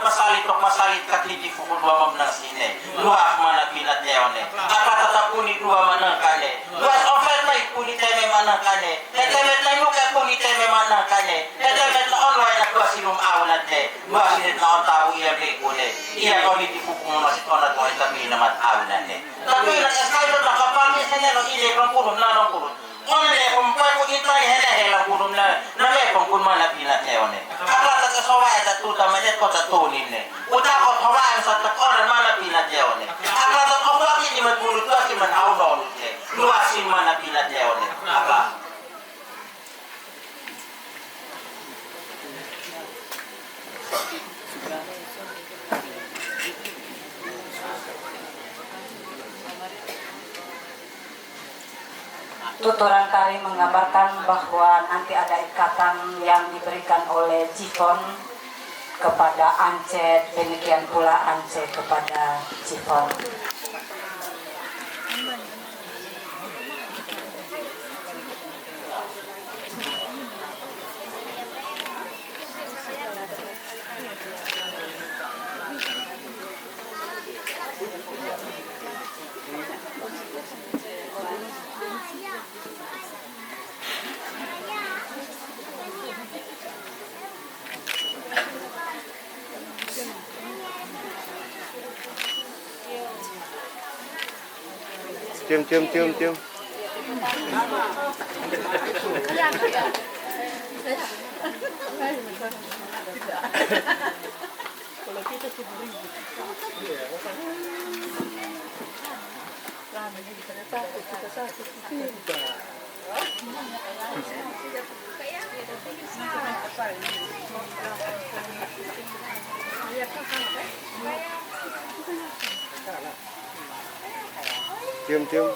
masalit katliti fukudwa mam ng sine luha mana pinat niya one akatat apuni dua manang kane luha offer na ipuni teme manang kane etemet na imo kaya puni teme manang kane etemet na online na kuha sinum awan te luha sinit na on tao iya lekune iya kau di pukul masih kau nak kau tapi nama tahu nanti. Tapi nak sekali tu nak kapal ni saya nak ile pun na nong pun. Kau ni pempai pun kita ni hela pun na. Nama pun mana pinat ni one. Kalau tak sesuai tak tu tamanya kau tak tu ni. Udah kau hawa satu orang mana pinat ni one. Kalau tak kau lagi ni menurut tu si menau nong ni. Luasin mana pinat ni one. Apa? Tuturan Kari mengabarkan bahwa nanti ada ikatan yang diberikan oleh Jifon kepada Ance, demikian pula Ance kepada Jifon. Cium. Cium.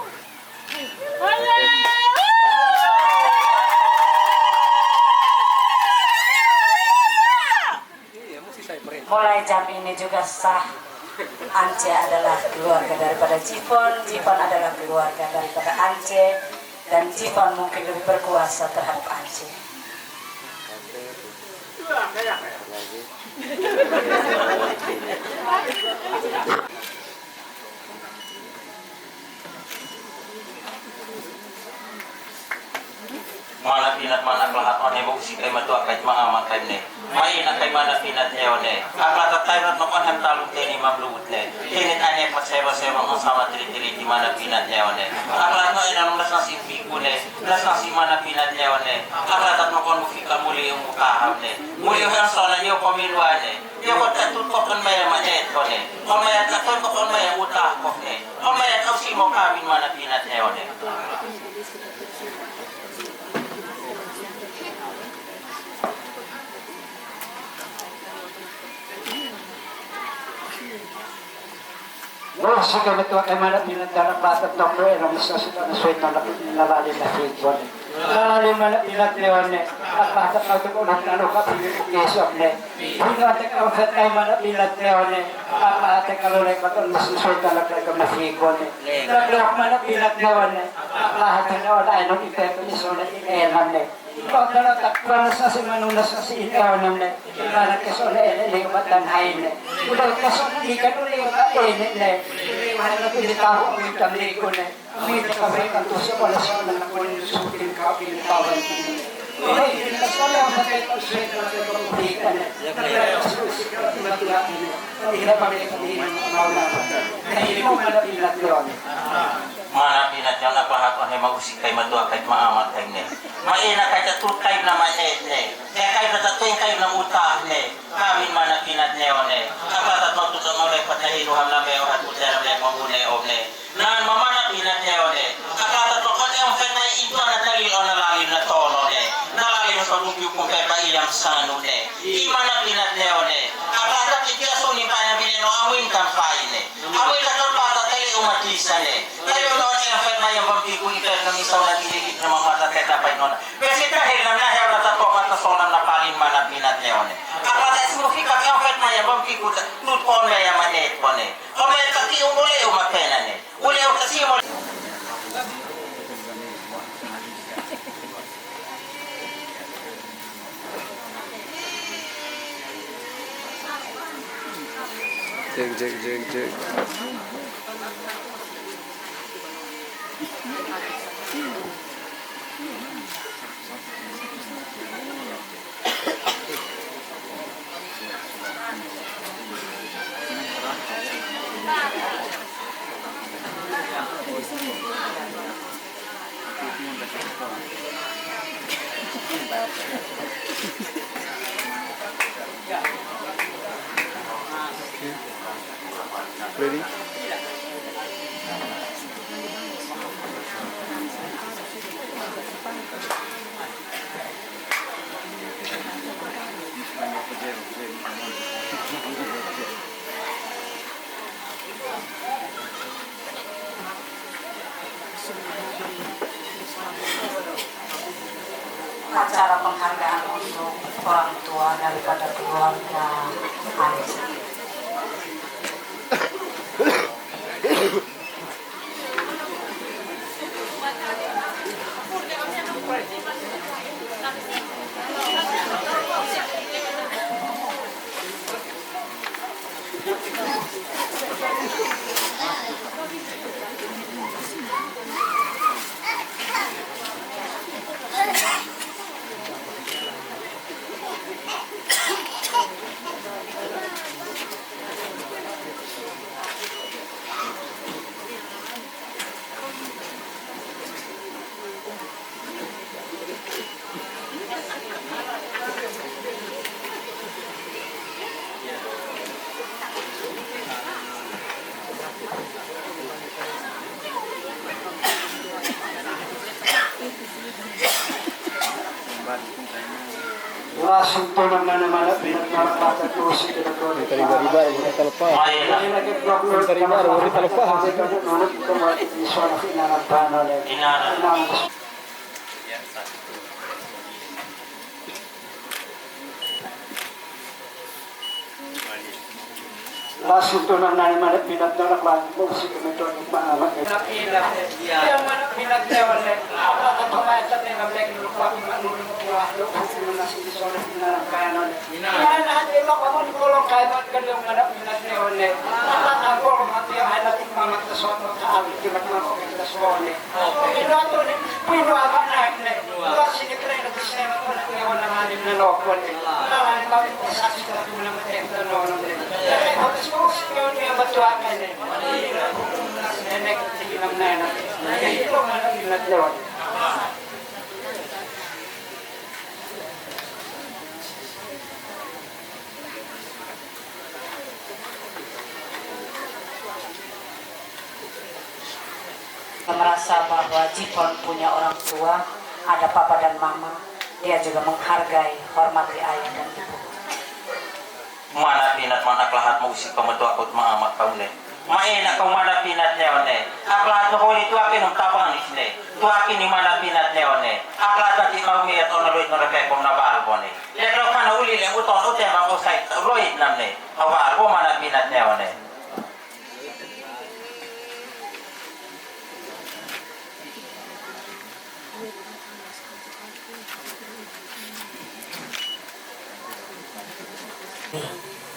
Mulai jam ini juga sah Ance adalah keluarga daripada Jifon, Jifon adalah keluarga daripada Ance, dan Jifon mungkin lebih berkuasa terhadap Ance. Mana pinat mana lahat one mo si kay matua kay maama kay ne mai na kay mana pinat ne one akla tatay rat makon ham taluk ni mamluut ne kinit ane paseba ang sama tri di mana pinat ne one akla no ina nung nasa si piku ne nasa si mana pinat ne one akla tat makon mo fika muli yung mukaham ne muli yung sona niyo pamilwa ne yo ko tatut ko kon may manet ko ne kon may taton ko kon may utak ko ne kon may tau si mo kabin mana pinat ne one. Wah, suka betul kay mana pinagdarang batat ng Noe, ang isa sila na suwet na nalalim na figure. Nalalim na pinag leon ne, at batat na ito unang ano ka, pinag-isok ne. Hinatek ang set kay mana pinag leon ne, at batat ka lulay pa ito, mas suwet na naglag na figure ne. Naglak mana pinag leon ne, at lahat na wala ay nung iteto ni Sona inelan ne. Ikaw na natakpanas na si Manunas na si Ineon ne, ilanag ka Sona inelan hay ne. Udah ka Sona ikan ulit ka ne. Mahal na pinitaho ang itang liko na umita ka ba ang tuso wala siya na nakunin sukin ka pinitawan ko ay, pinataswala ang sakit ang sweat na nagpapulika na nagpapasusi ka at matulakin na hindi na pamilya ka hindi na mawala ka na hindi mo malapin na Mana pinat yang naglahat ang mag-usik kay madua kay maamat kay ne. Maina kay tatut kay na maet ne. Kay tatatuin kay na utah ne. Kami mana pinat ne one. Kapatat mo tutong mo lepat na hinuham na meo at utera le mamune one. Nan mamana pinat ne one. Kapatat mo kay ang fetay ito na talil o nalalim na tono ne. Nalalim sa lubyo kung kay paiyang sano ne. Imana pinat ne one. Kapatat ikila sunin pa na bineno amuin kampay ne. Amuin katorpata tayo umatisan ne. Tayo noon yung fed na yung pagpikong ito ng isaw na diligit na mga matatay na pa noon. Kasi dahil na nahiyaw na tato matasonan na palin man at pinat niya one. Kapatay signifikat yung fed na yung pagpikong nutpon na yung manet po ne. O may kasi yung uli yung mapena ne. Uli yung kasi mo. Cek. Ready? Acara penghargaan untuk orang tua daripada keluarga Anies. Lasunto naman naman at pinagmarapat ko si Pinagod. Iba-iba, ulit talpa. Iba-iba, ulit talpa. Nunod ko mga iso na pinanagpano ulit. Lasunto naman at pinagmarapat ko si Pinagod. Yang mana pinat niya wala. Apa kumain sa mga black lupa manulong ko alo kasi na si Sona pinarangkano. Yan natin makamon kulong kay mat kadong manap pinat niya wala. Ako mati ay natin mamat sa Sona kaawit kimat man ko sa Sona. Pinato ni pino ako na ne. Wala sinikre na sistema ko na niya wala namin na lokon. Wala ni bakit sa sa mga tempo no. Ako ko niya matuwa kay ne. Nenek silang nenek. Itu mana pinat lewat. Merasa bahwa Jipon punya orang tua, ada papa dan mama, dia juga menghargai, hormati ayah dan ibu. Mana pinat mana lahat mo usik pamatua kot maamat kau ne. Maina kau mana pinat ne. Aklat no holi tu akin ng tapang isne. Tu akin ni mana pinat ne. Aklat tadi mau miat on roit no repe kom na balbo ne. Lekro kana uli le uton ute ma ko sai roit nam ne. Awal ko mana pinat ne.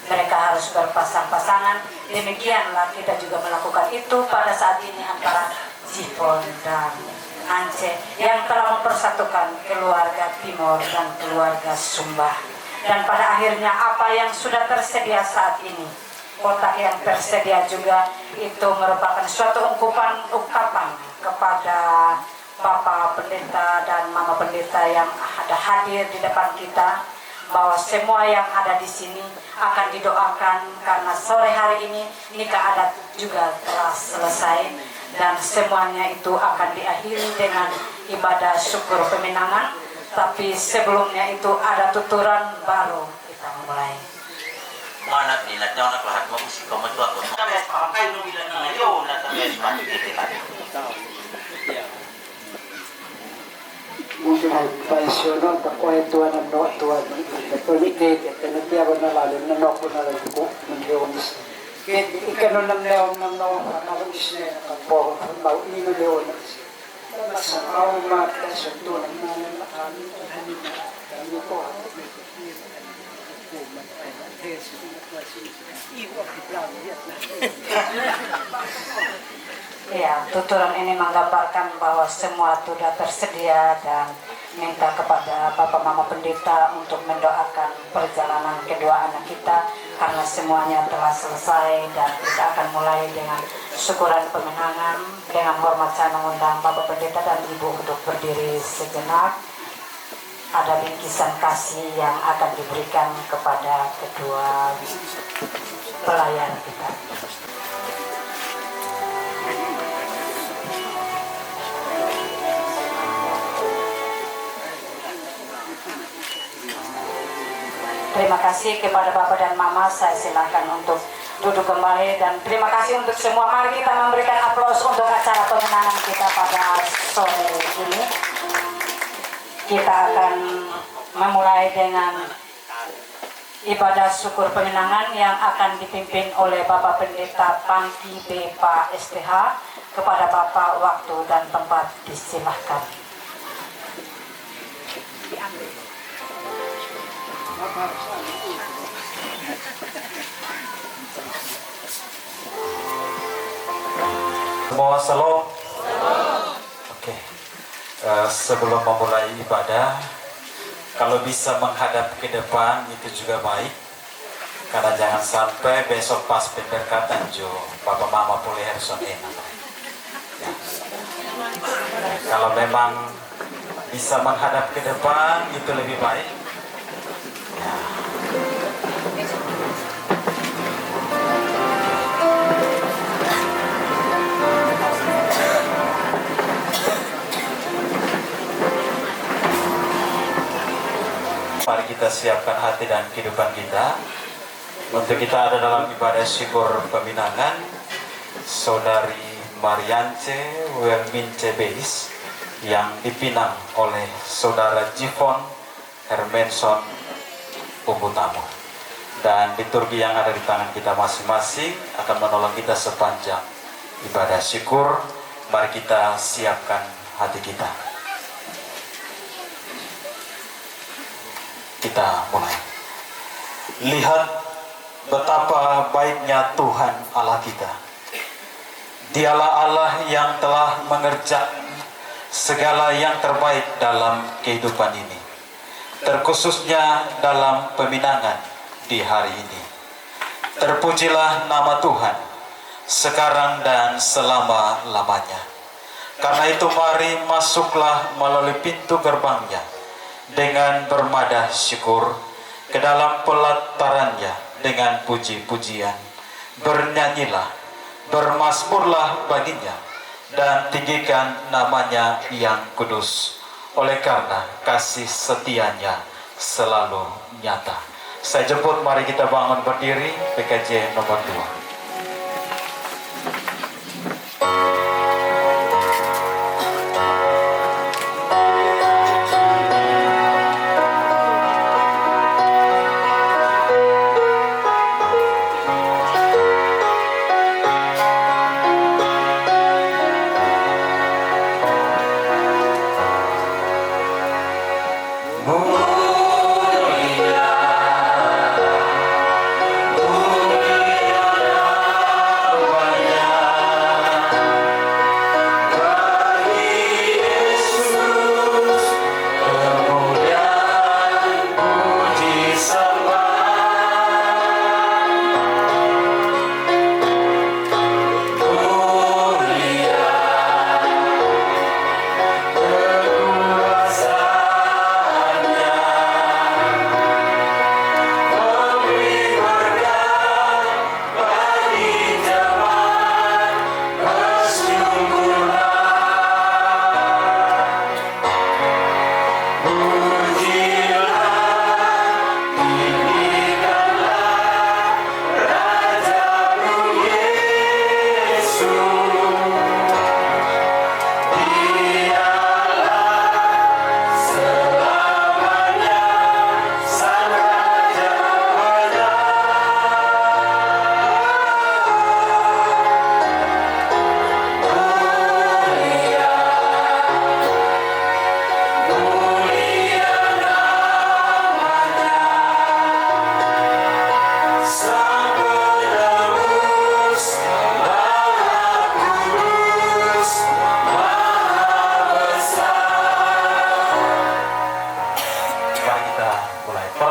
Mereka harus berpasang-pasangan. Demikianlah kita juga melakukan itu pada saat ini antara Jipon dan Ance yang telah mempersatukan keluarga Timor dan keluarga Sumba. Dan pada akhirnya apa yang sudah tersedia saat ini kotak yang tersedia juga itu merupakan suatu ungkapan kepada Bapak Pendeta dan Mama Pendeta yang ada hadir di depan kita, bahwa semua yang ada di sini akan didoakan karena sore hari ini nikah adat juga telah selesai dan semuanya itu akan diakhiri dengan ibadah syukur pemenangan. Tapi sebelumnya itu ada tuturan baru kita mulai. Mana dinat nyo lahat mo si ko matua ko. Kami pakai no bilang ngayon na tamis patitilan. Mungkin ay paisyonon, kakwentuhan ng tuwan katulitik, at nagtiyawan na lalim na noko na lang ko ng leonis. Kaya ikanon ng leon ng nakalis na nakapong baw ino leonis. Sa kaumat kasi tunang nalang nakamin kami ko. Ya, tuturan ini menggambarkan bahwa semua sudah tersedia dan minta kepada Bapak Mama Pendeta untuk mendoakan perjalanan kedua anak kita karena semuanya telah selesai dan kita akan mulai dengan syukuran pemenangan. Dengan hormat saya mengundang Bapak Pendeta dan Ibu untuk berdiri sejenak. Ada bingkisan kasih yang akan diberikan kepada kedua pelayan kita. Terima kasih kepada Bapak dan Mama, saya silakan untuk duduk kembali dan terima kasih untuk semua. Mari kita memberikan aplaus untuk acara pemenangan kita pada sore ini. Kita akan memulai dengan ibadah syukur pemenangan yang akan dipimpin oleh Bapak Pendeta Panti B.Pak STH. Kepada Bapak, waktu dan tempat disilahkan. Semua shalom. Oke. Sebelum memulai ibadah, kalau bisa menghadap ke depan itu juga baik. Karena jangan sampai besok pas pemberkatan jo Bapak Mama boleh harus enak. Ya. Kalau memang bisa menghadap ke depan itu lebih baik. Ya. Mari kita siapkan hati dan kehidupan kita untuk kita ada dalam ibadah syukur pemenangan. Saudari Mariance Welmince Beis yang dipinang oleh Saudara Jifon Hermenson Ubutamo, dan liturgi yang ada di tangan kita masing-masing akan menolong kita sepanjang ibadah syukur. Mari kita siapkan hati kita. Kita mulai. Lihat betapa baiknya Tuhan Allah kita. Dialah Allah yang telah mengerjakan segala yang terbaik dalam kehidupan ini, terkhususnya dalam pemenangan di hari ini. Terpujilah nama Tuhan sekarang dan selama-lamanya. Karena itu mari masuklah melalui pintu gerbangnya dengan bermadah syukur, ke dalam pelatarannya dengan puji-pujian. Bernyanyilah, bermazmurlah baginya, dan tinggikan namanya yang kudus, oleh karena kasih setianya selalu nyata. Saya jemput, mari kita bangun berdiri, PKJ nomor 2. Mulia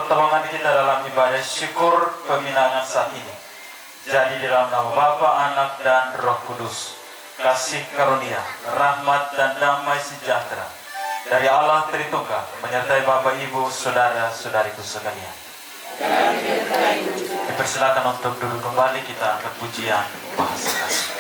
pertolongan kita dalam ibadah syukur peminangan saat ini. Jadi di dalam nama Bapa, Anak, dan Roh Kudus, kasih karunia, rahmat, dan damai sejahtera dari Allah Tritunggal menyertai Bapak, Ibu, saudara-saudariku sekalian. Dipersilakan untuk duduk kembali, kita angkat pujian bahasa kasih.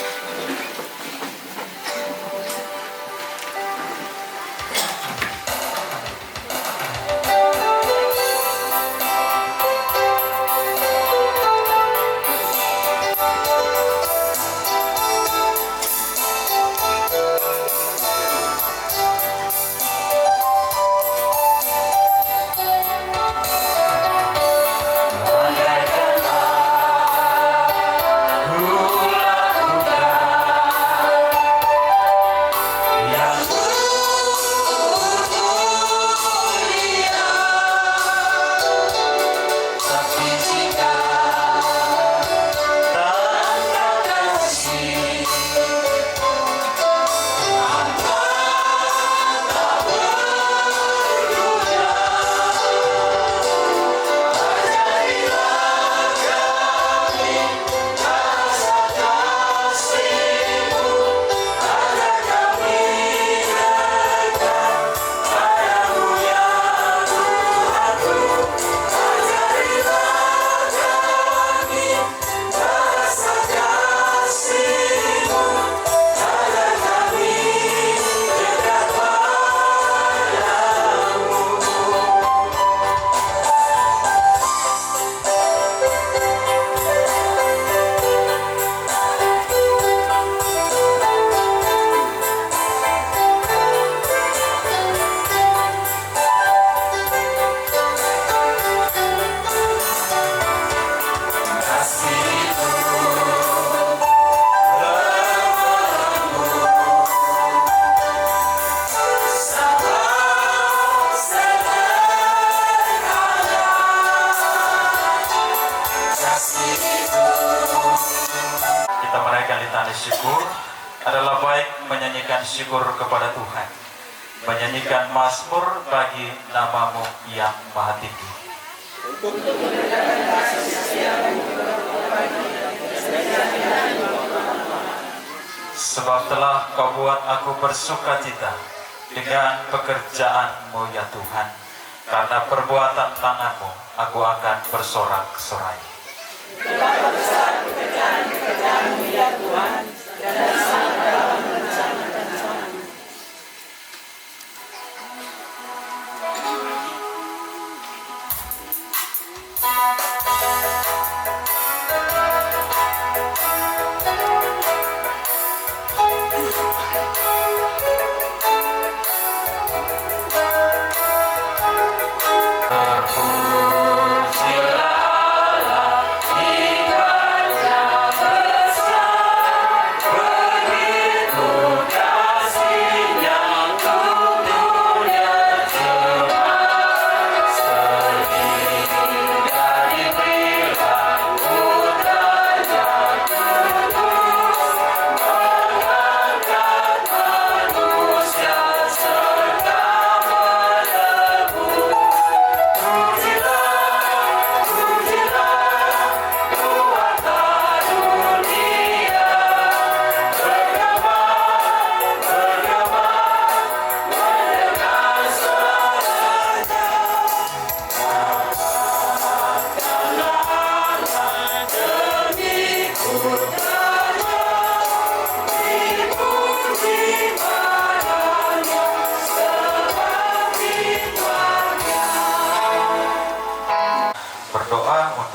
Kita menaikkan litannya syukur. Adalah baik menyanyikan syukur kepada Tuhan, menyanyikan mazmur bagi namamu yang maha tinggi. Sebab telah kau buat aku bersuka cita dengan pekerjaanmu ya Tuhan, karena perbuatan tanganmu aku akan bersorak-sorai.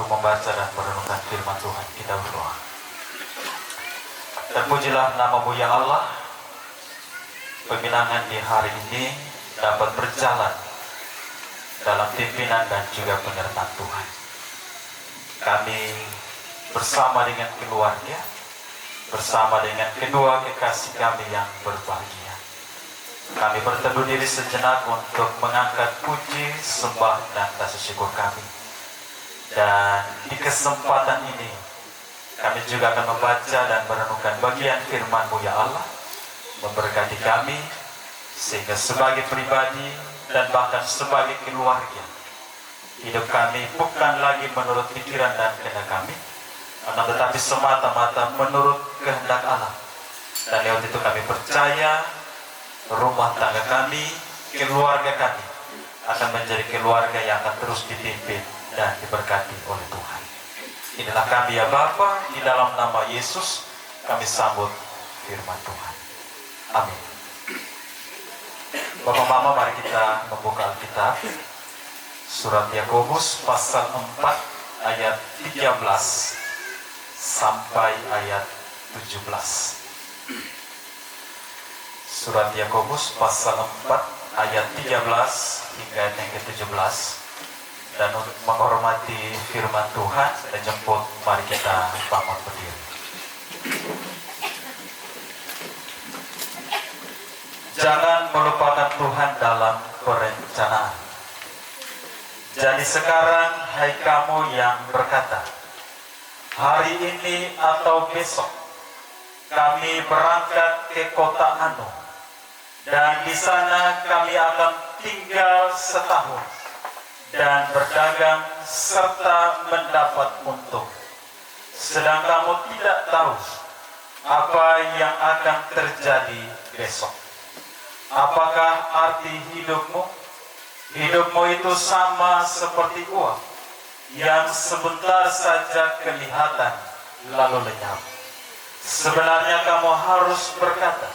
Membaca dan merenungkan firman Tuhan, kita berdoa. Terpujilah namamu ya Allah. Peminangan di hari ini dapat berjalan dalam pimpinan dan juga penyertaan Tuhan. Kami bersama dengan keluarga, bersama dengan kedua kekasih kami yang berbahagia, kami berteduh diri sejenak untuk mengangkat puji, sembah, dan rasa syukur kami. Dan di kesempatan ini kami juga akan membaca dan merenungkan bagian firman-Mu ya Allah, memberkati kami sehingga sebagai pribadi dan bahkan sebagai keluarga Hidup kami bukan lagi menurut pikiran dan kehendak kami, tetapi semata-mata menurut kehendak Allah. Dan lewat itu kami percaya rumah tangga kami, keluarga kami akan menjadi keluarga yang akan terus dipimpin dan diberkati oleh Tuhan. Inilah kami ya Bapa, di dalam nama Yesus kami sambut firman Tuhan. Amin. Bapak Mama, mari kita membuka Alkitab. Surat Yakobus pasal 4 ayat 13 sampai ayat 17. Surat Yakobus pasal 4 ayat 13 hingga ayat yang ke-17. Dan untuk menghormati firman Tuhan dan jemput, mari kita bangun berdiri. Jangan melupakan Tuhan dalam perencanaan. Jadi sekarang, hai kamu yang berkata, hari ini atau besok kami berangkat ke kota Anu, dan di sana kami akan tinggal setahun dan berdagang serta mendapat untung. Sedang kamu tidak tahu apa yang akan terjadi besok. Apakah arti hidupmu? Hidupmu itu sama seperti uap yang sebentar saja kelihatan lalu lenyap. Sebenarnya kamu harus berkata,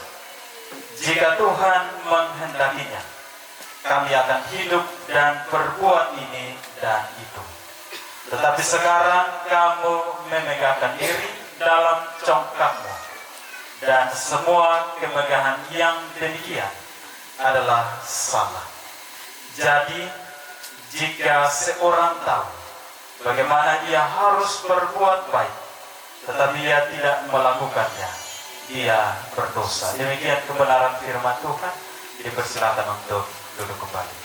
jika Tuhan menghendakinya, kami akan hidup dan berbuat ini dan itu. Tetapi sekarang kamu memegahkan diri dalam congkakmu, dan semua kemegahan yang demikian adalah salah. Jadi, jika seorang tahu bagaimana dia harus berbuat baik, tetapi dia tidak melakukannya, dia berdosa. Demikian kebenaran firman Tuhan. Dipersilakan untuk duduk kembali.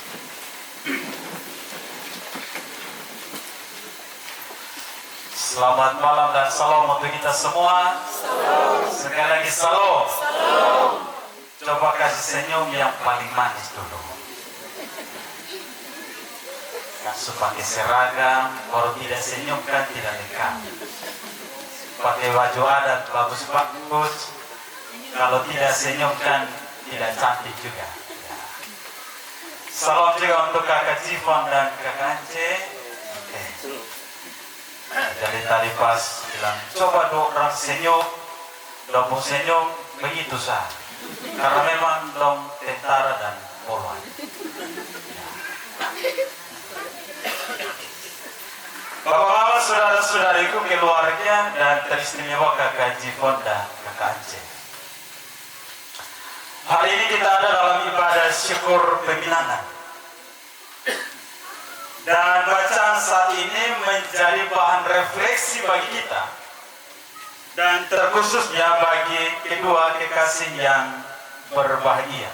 Selamat malam dan salam untuk kita semua. Sekali lagi salam. Coba kasih senyum yang paling manis dulu. Kan pakai seragam, kalau tidak senyum kan tidak lengkap. Pakai baju adat bagus-bagus, kalau tidak senyum kan tidak cantik juga. Salam juga untuk kakak Jifon dan kakak Ance. Jadi tadi pas bilang coba dong orang senyum, dong senyum begitu sah. Karena memang dong tentara dan polwan. Bapak-bapak, saudara-saudariku, keluarga dan teristimewa kakak Jifon dan kakak Ance. Hari ini kita ada dalam ibadah syukur peminangan. Dan bacaan saat ini menjadi bahan refleksi bagi kita. Dan terkhususnya bagi kedua kekasih yang berbahagia,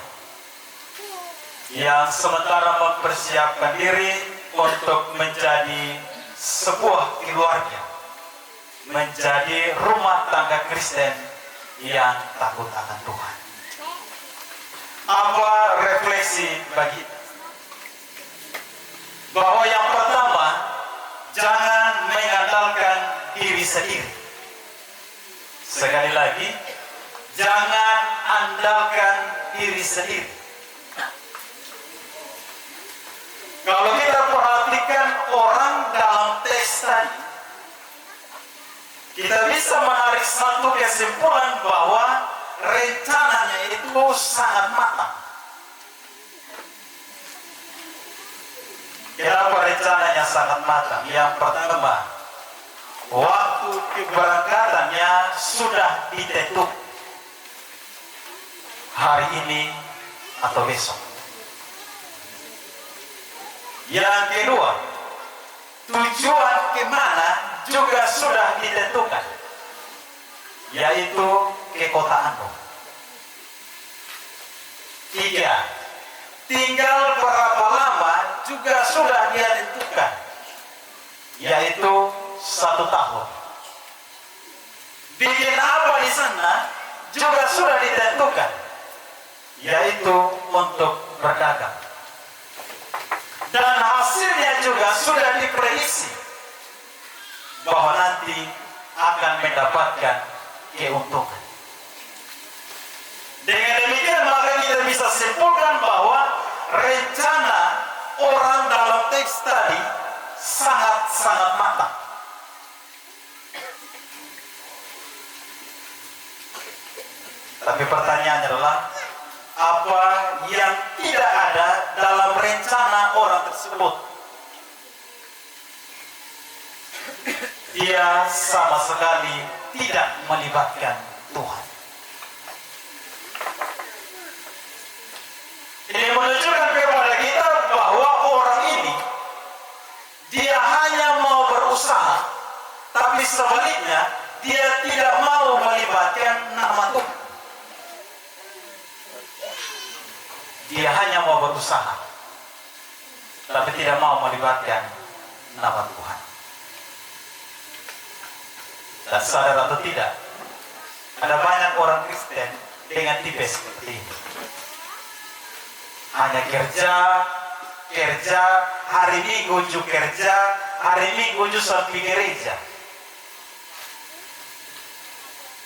yang sementara mempersiapkan diri untuk menjadi sebuah keluarga, menjadi rumah tangga Kristen yang takut akan Tuhan. Apa refleksi bagi kita? Bahwa yang pertama, jangan mengandalkan diri sendiri. Sekali lagi, jangan andalkan diri sendiri. Kalau kita perhatikan orang dalam teks tadi, kita bisa menarik satu kesimpulan bahwa rencananya itu sangat matang. Kenapa rencananya sangat matang? Yang pertama, waktu keberangkatannya sudah ditentukan, hari ini atau besok. Yang kedua, tujuan kemana juga sudah ditentukan, yaitu ke kota Anu. Tiga, tinggal berapa lama juga sudah dia tentukan, yaitu 1 tahun. Bikin apa di sana juga sudah ditentukan, yaitu untuk berdagang. Dan hasil hasilnya juga sudah diprediksi bahwa nanti akan mendapatkan keuntungan. Dengan demikian maka kita bisa simpulkan bahwa rencana orang dalam teks tadi sangat-sangat matang. Tapi pertanyaannya adalah apa yang tidak ada dalam rencana orang tersebut? Dia sama sekali tidak melibatkan Tuhan. Ini menunjukkan kepada kita bahwa orang ini dia hanya mau berusaha, tapi sebaliknya dia tidak mau melibatkan nama Tuhan. Dia hanya mau berusaha, tapi tidak mau melibatkan nama Tuhan. Dan sadar atau tidak, ada banyak orang Kristen dengan tipe seperti ini. Hanya kerja, hari Minggu juga kerja, hari Minggu juga sampai gereja.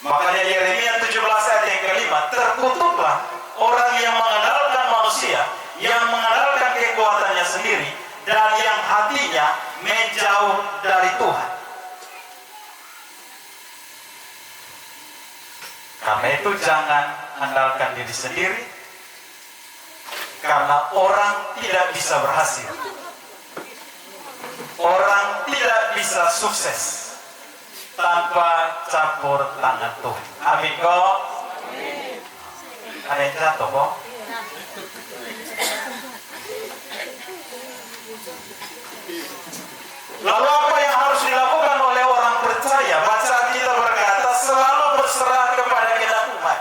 Makanya Yeremia 17 ayat yang kelima, terkutuklah orang yang mengandalkan manusia, yang mengandalkan kekuatannya sendiri, dan yang hatinya menjauh dari Tuhan. Karena itu jangan andalkan diri sendiri, karena orang tidak bisa berhasil, orang tidak bisa sukses tanpa campur tangan Tuhan. Amin kok? Ada yang jatuh kok? Lalu apa yang harus dilakukan oleh orang percaya? Bacaan kita berkata selalu berserah kepada kehendak Tuhan.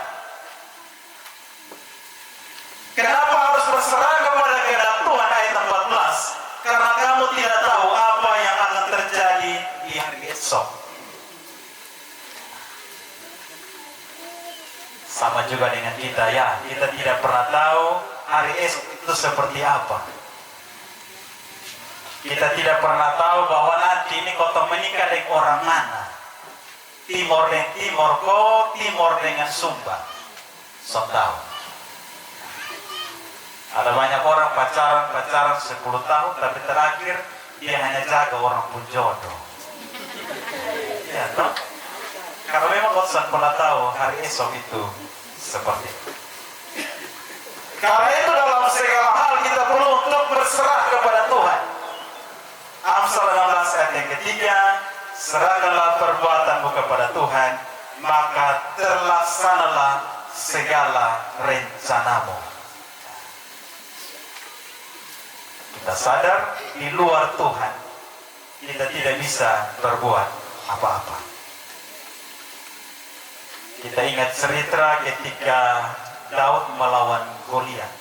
Kenapa harus berserah kepada kehendak Tuhan? Ayat 14. Karena kamu tidak tahu apa yang akan terjadi di hari esok. Sama juga dengan kita ya, kita tidak pernah tahu hari esok itu seperti apa. Kita tidak pernah tahu bahwa nanti ini kota menikah dengan orang mana. Timur dengan Timur kok, Timur dengan Sumba. So tahu. Ada banyak orang pacaran 10 tahun, tapi terakhir dia hanya jaga orang pun jodoh. Ya toh? Karena memang kau pernah tahu hari esok itu seperti itu. Karena itu dalam segala hal kita perlu untuk berserah kepada Tuhan. Amsal 16 ayat yang ketiga, serahkanlah perbuatanmu kepada Tuhan, maka terlaksanalah segala rencanamu. Kita sadar di luar Tuhan kita tidak bisa berbuat apa-apa. Kita ingat cerita ketika Daud melawan Goliat.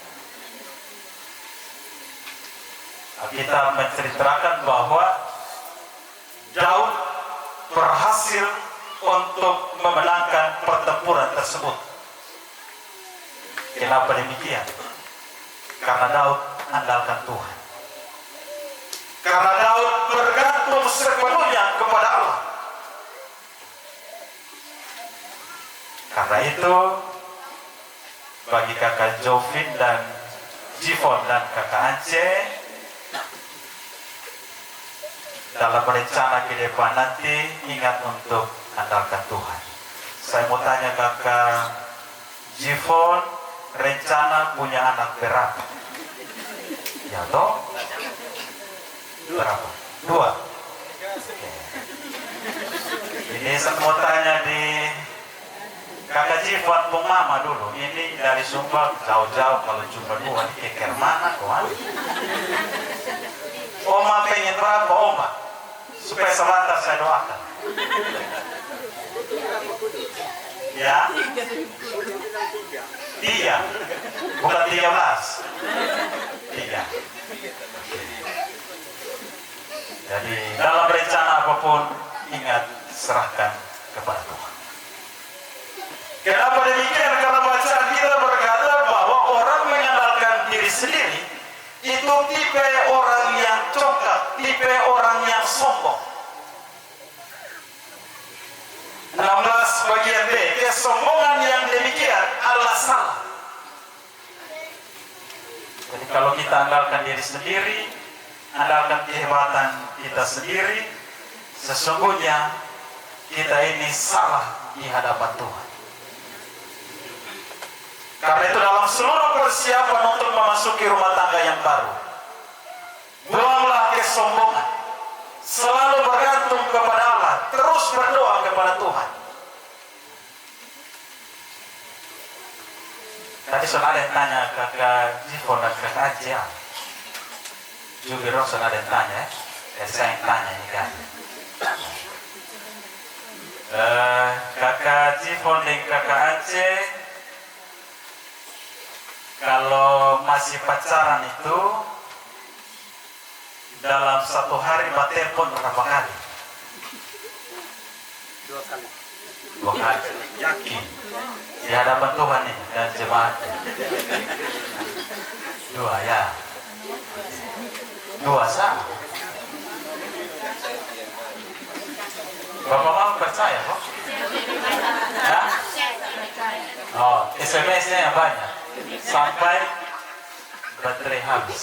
Kita menceritakan bahwa Daud berhasil untuk memenangkan pertempuran tersebut. Kenapa demikian? Karena Daud andalkan Tuhan. Karena Daud bergantung sepenuhnya kepada Allah. Karena itu bagi kakak Jovin dan Jivon dan kakak Ance, dalam rencana ke depan nanti ingat untuk andalkan Tuhan. Saya mau tanya kakak Jivon, rencana punya anak berapa? Ya toh? Berapa? 2. Ini saya mau tanya di kakak Jivon pun mama dulu. Ini dari Sumba jauh-jauh, kalau cuma 2 ini keker mana kawan? Oma pengen berapa Oma? Supaya sebentar saya doakan. Ya? 3. Bukan 13. 3. Jadi dalam rencana apapun ingat serahkan kepada Tuhan. Kenapa demikian? Karena bacaan kita berkata bahwa orang mengandalkan diri sendiri itu tipe orang yang congkak, tipe orang yang sombong. 16 bagian B, kesombongan yang demikian adalah salah. Jadi kalau kita andalkan diri sendiri, andalkan kehebatan kita sendiri, sesungguhnya kita ini salah di hadapan Tuhan. Karena itu dalam seluruh persiapan untuk memasuki rumah tangga yang baru, buanglah kesombongan, selalu bergantung kepada Allah, terus berdoa kepada Tuhan. Tadi sudah ada yang tanya kakak Jifon dan kakak Ajia. Juga dong sudah ada yang tanya, saya yang tanya ini kan. Kakak Jifon dan kakak Aceh, kalau masih pacaran itu dalam satu hari telepon berapa kali? 2 kali. 2 kali. Yakin di hadapan Tuhan ini dan jemaat. 2 ya. 2 sah. Bapak mau percaya kok? Ya? Oh, SMS-nya yang banyak sampai baterai habis.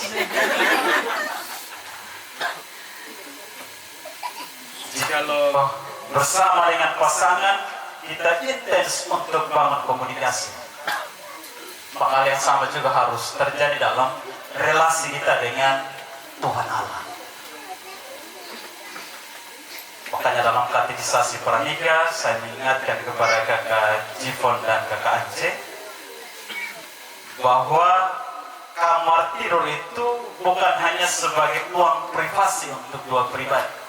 Jikalau bersama dengan pasangan kita intens untuk bangun komunikasi, maka hal yang sama juga harus terjadi dalam relasi kita dengan Tuhan Allah. Makanya dalam katekisasi pranikah saya mengingatkan kepada kakak Jifon dan kakak Ance bahwa kamar tidur itu bukan hanya sebagai ruang privasi untuk dua pribadi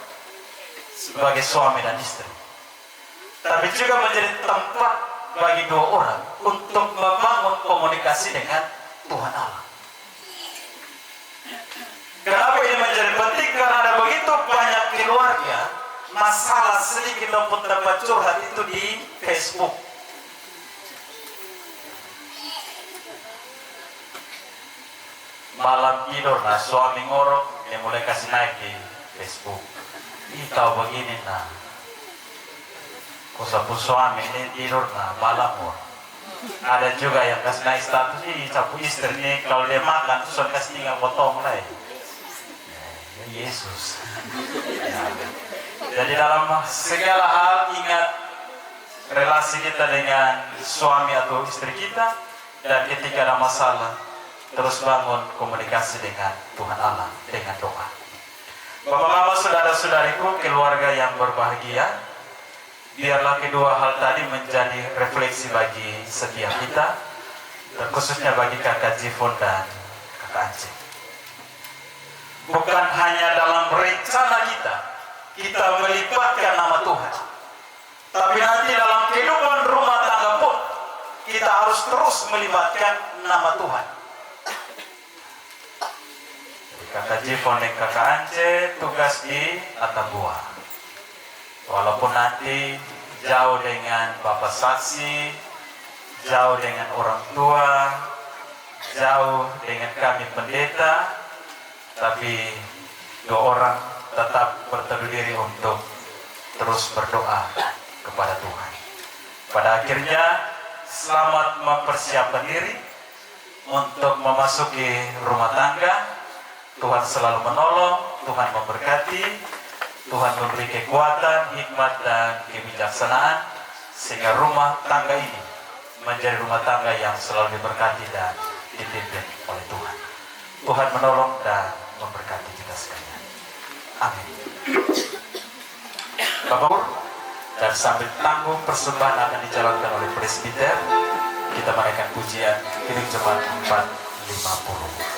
sebagai suami dan istri, tapi juga menjadi tempat bagi 2 orang untuk membangun komunikasi dengan Tuhan Allah. Kenapa ini menjadi penting? Karena ada begitu banyak keluarga masalah sedikit maupun tempat curhat itu di Facebook. Malam tidur nah suami ngorok, dia mulai kasih naik di Facebook. Ih tahu begini nah, kusapu suami ini tidur nah malam ngorok. Ada juga yang kasih naik status, ih sapu istri ini kalau dia makan terus kasih tinggal potong lah. Yesus. Jadi dalam segala hal ingat relasi kita dengan suami atau istri kita, dan ketika ada masalah terus bangun komunikasi dengan Tuhan Allah dengan doa. Bapak-bapak, saudara-saudariku, keluarga yang berbahagia, biarlah kedua hal tadi menjadi refleksi bagi setiap kita, khususnya bagi kakak Jifon dan kakak Ance. Bukan hanya dalam rencana kita melibatkan nama Tuhan, tapi nanti dalam kehidupan rumah tangga pun kita harus terus melibatkan nama Tuhan. Kakak Jifon dan kakak Ance tugas di Atambua, walaupun nanti jauh dengan bapak saksi, jauh dengan orang tua, jauh dengan kami pendeta, tapi 2 orang tetap berteduh diri untuk terus berdoa kepada Tuhan. Pada akhirnya selamat mempersiapkan diri untuk memasuki rumah tangga. Tuhan selalu menolong, Tuhan memberkati, Tuhan memberi kekuatan, hikmat dan kebijaksanaan sehingga rumah tangga ini menjadi rumah tangga yang selalu diberkati dan dipimpin oleh Tuhan. Tuhan menolong dan memberkati kita sekalian. Amin. Bapak dan sambil tanggung persembahan akan dijalankan oleh presbiter, kita menaikkan pujian Kirim Jemaat 450.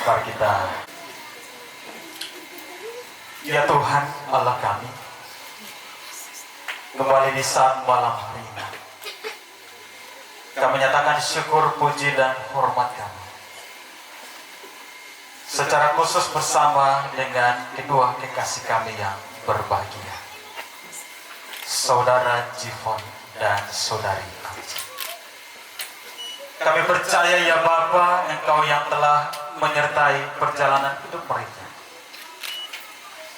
Mari kita. Ya Tuhan Allah kami, kembali di saat malam hari ini kami menyatakan syukur, puji, dan hormat kami secara khusus bersama dengan kedua kekasih kami yang berbahagia, Saudara Jifon dan Saudari Anji. Kami percaya ya Bapa, Engkau yang telah menyertai perjalanan hidup mereka,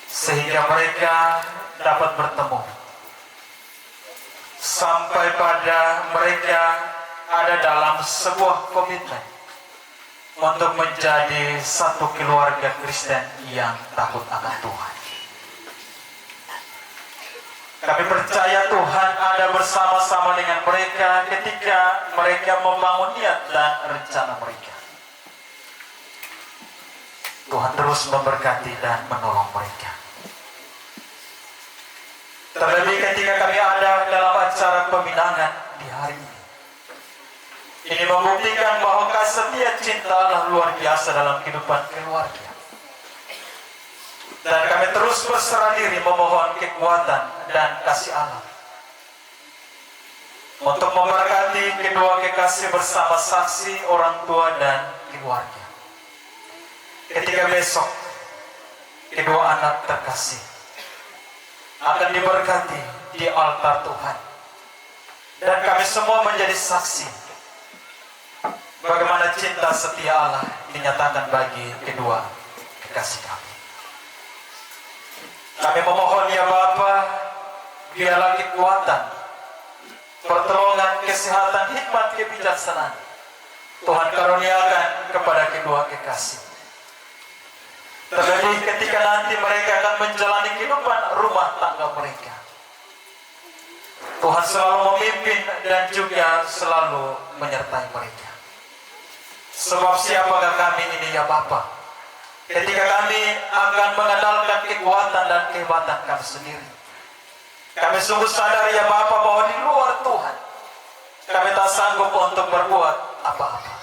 sehingga mereka dapat bertemu sampai pada mereka ada dalam sebuah komitmen untuk menjadi satu keluarga Kristen yang takut akan Tuhan. Kami percaya Tuhan ada bersama-sama dengan mereka ketika mereka membangun niat dan rencana mereka. Tuhan terus memberkati dan menolong mereka. Terlebih ketika kami ada dalam acara peminangan di hari ini. Ini membuktikan bahwa kasih setia cinta Allah luar biasa dalam kehidupan keluarga. Dan kami terus berserah diri memohon kekuatan dan kasih Allah untuk memberkati kedua kekasih bersama saksi, orang tua, dan keluarga. Ketika besok kedua anak terkasih akan diberkati di altar Tuhan, dan kami semua menjadi saksi bagaimana cinta setia Allah dinyatakan bagi kedua kekasih kami. Kami memohon ya Bapa, biarlah kekuatan, pertolongan, kesehatan, hikmat, kebijaksanaan Tuhan karuniakan kepada kedua kekasih. Terlebih ketika nanti mereka akan menjalani kehidupan rumah tangga mereka, Tuhan selalu memimpin dan juga selalu menyertai mereka. Sebab siapakah kami ini ya Bapa, ketika kami akan mengandalkan kekuatan dan kehebatan kami sendiri. Kami sungguh sadar ya Bapa bahwa di luar Tuhan kami tak sanggup untuk berbuat apa-apa.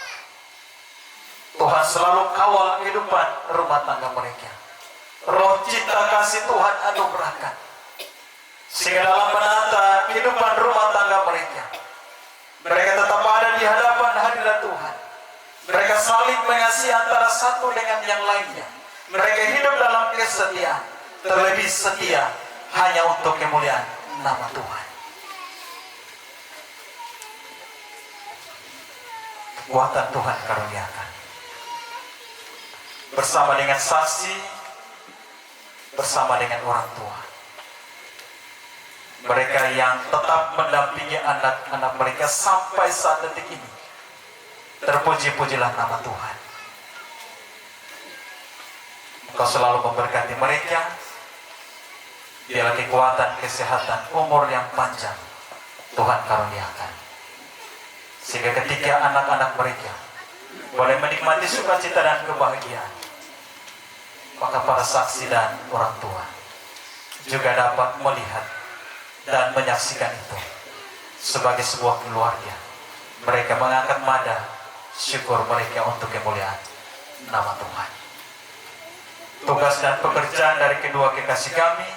Tuhan selalu kawal kehidupan rumah tangga mereka. Roh cinta kasih Tuhan anugerahkan, sehingga dalam menata kehidupan rumah tangga mereka, mereka tetap ada di hadapan hadirat Tuhan. Mereka saling mengasihi antara satu dengan yang lainnya. Mereka hidup dalam kesetiaan, terlebih setia hanya untuk kemuliaan nama Tuhan. Kekuatan Tuhan karuniakan bersama dengan saksi, bersama dengan orang tua, mereka yang tetap mendampingi anak-anak mereka sampai saat detik ini. Terpuji-pujilah nama Tuhan. Engkau selalu memberkati mereka. Biarlah kekuatan, kesehatan, umur yang panjang Tuhan karuniakan, sehingga ketika anak-anak mereka boleh menikmati sukacita dan kebahagiaan, maka para saksi dan orang tua juga dapat melihat dan menyaksikan itu sebagai sebuah keluarga. Mereka mengangkat nada syukur mereka untuk kemuliaan nama Tuhan. Tugas dan pekerjaan dari kedua kekasih kami,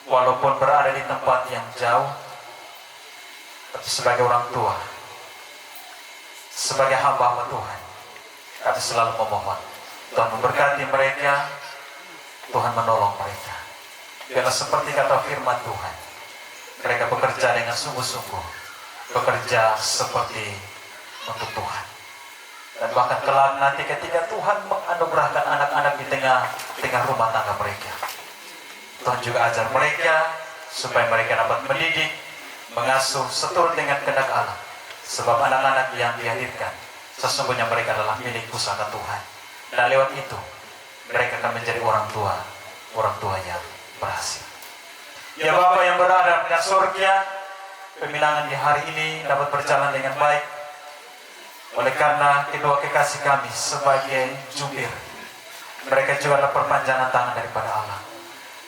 walaupun berada di tempat yang jauh, tapi sebagai orang tua, sebagai hamba Tuhan, kami selalu memohon Tuhan memberkati mereka, Tuhan menolong mereka. Biarlah seperti kata firman Tuhan, mereka bekerja dengan sungguh-sungguh, bekerja seperti untuk Tuhan. Dan bahkan kelak nanti ketika Tuhan menganugerahkan anak-anak di tengah rumah tangga mereka, Tuhan juga ajar mereka supaya mereka dapat mendidik, mengasuh seturut dengan kehendak Allah. Sebab anak-anak yang dihadirkan sesungguhnya mereka adalah milik pusaka Tuhan. Dan lewat itu mereka akan menjadi orang tua yang berhasil. Ya Bapa yang berada di surga, peminangan di hari ini dapat berjalan dengan baik. Oleh karena kedua kekasih kami sebagai jubir, mereka juga adalah perpanjangan tangan daripada Allah.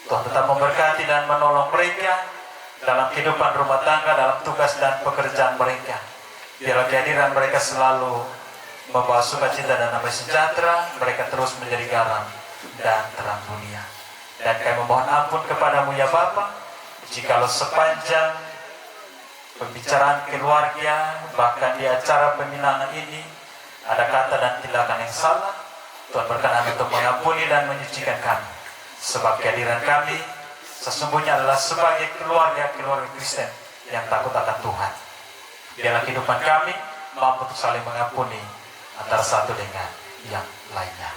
Tuhan tetap memberkati dan menolong mereka dalam kehidupan rumah tangga, dalam tugas dan pekerjaan mereka. Biarlah kehadiran mereka selalu membawa sukacita dan damai sejahtera, mereka terus menjadi garam dan terang dunia. Dan kami memohon ampun kepadamu ya Bapa, jikalau sepanjang pembicaraan keluarga, bahkan di acara peminangan ini, ada kata dan tindakan yang salah, Tuhan berkenan untuk mengampuni dan menyucikan kami. Sebab kehadiran kami sesungguhnya adalah sebagai keluarga Kristen yang takut akan Tuhan. Biarlah kehidupan kami mampu untuk saling mengampuni antara satu dengan yang lainnya.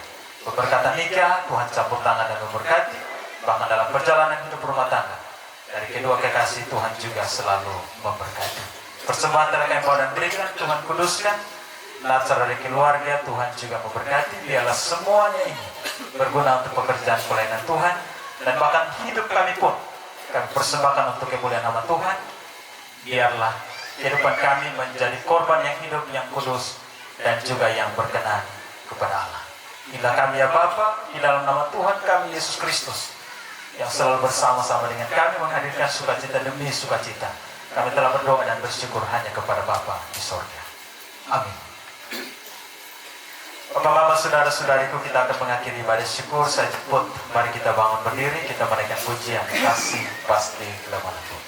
Berkata nikah, Tuhan campur tangan dan memberkati, bahkan dalam perjalanan hidup rumah tangga. Dari kedua kekasih Tuhan juga selalu memberkati. Persembahan telah kami bawa dan berikan, Tuhan kuduskan. Natsar dari keluarga, Tuhan juga memberkati. Biarlah semuanya ini berguna untuk pekerjaan pelayanan Tuhan. Dan bahkan hidup kami pun kami persembahkan untuk kemuliaan nama Tuhan. Biarlah kehidupan kami menjadi korban yang hidup, yang kudus, dan juga yang berkenan kepada Allah. Inilah kami ya Bapa, di dalam nama Tuhan kami Yesus Kristus, yang selalu bersama-sama dengan kami menghadirkan sukacita demi sukacita. Kami telah berdoa dan bersyukur hanya kepada Bapa di sorga. Amin. Bapak-bapak, saudara-saudariku, kita akan mengakhiri ibadah syukur. Saya jemput, mari kita bangun berdiri, kita menaikkan pujian kasih pasti kelemahan Tuhan.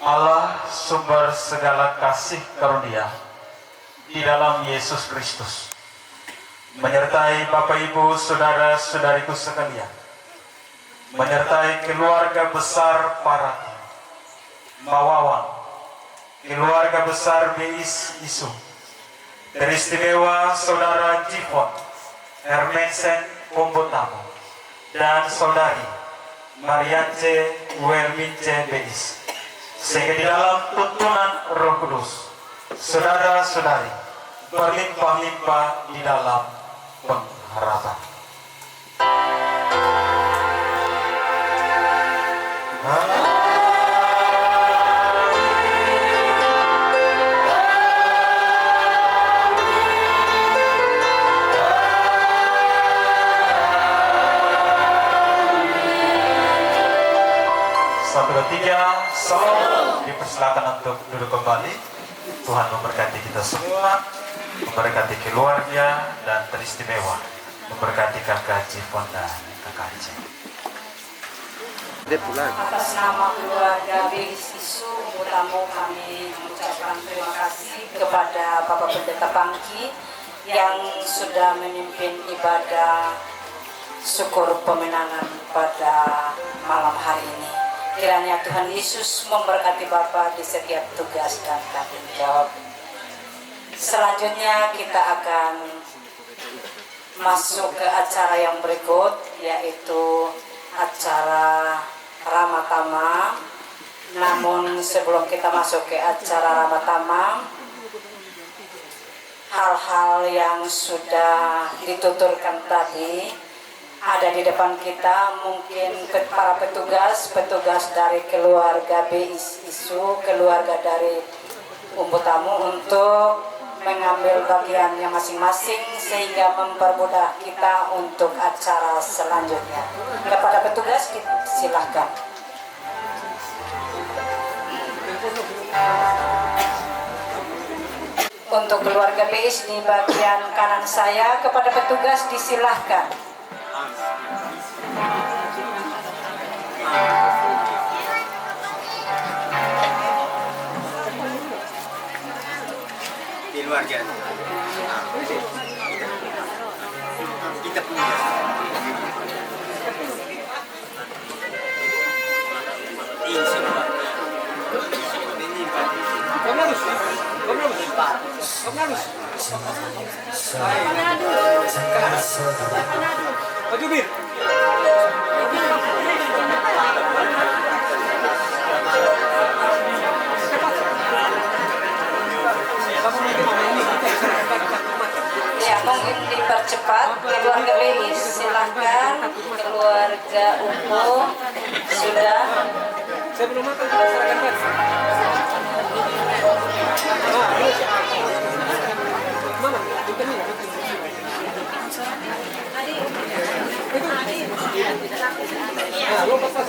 Allah sumber segala kasih karunia di dalam Yesus Kristus menyertai Bapak Ibu saudara-saudariku sekalian, menyertai keluarga besar para Mawawang, keluarga besar Beis Isu, teristimewa saudara Jifon Hermensen Pombotamo dan saudari Mariance Welmince Beis, sehingga di dalam tuntunan Roh Kudus saudara-saudari berlimpah-limpah di dalam pengharapan. Satu, dua, tiga, salam. Dipersilakan untuk duduk kembali. Tuhan memberkati kita semua, memberkati keluarga, dan teristimewa memberkati kakak Jifon dan kakak Aceh. Atas nama keluarga Beis Isu, tamu kami mengucapkan terima kasih kepada Bapak Pendeta Pangki yang sudah memimpin ibadah syukur pemenangan pada malam hari ini. Kiranya Tuhan Yesus memberkati Bapak di setiap tugas dan tanggung jawab. Selanjutnya kita akan masuk ke acara yang berikut, yaitu acara Ramatama. Namun sebelum kita masuk ke acara Ramatama, hal-hal yang sudah dituturkan tadi ada di depan kita, mungkin para petugas dari keluarga BIS ISU, keluarga dari Umbu Tamu untuk mengambil bagiannya masing-masing sehingga mempermudah kita untuk acara selanjutnya. Kepada petugas silakan. Untuk keluarga BIS di bagian kanan saya, kepada petugas disilahkan. Di luar jalan. Kita punya. Ini semua. Maju Bir. Ya, mungkin dipercepat. Keluarga BIS silakan. Keluarga Umbu sudah. Saya belum makan, kita serahkan Mas. Mama, bukan ini. Nah, lompat pas.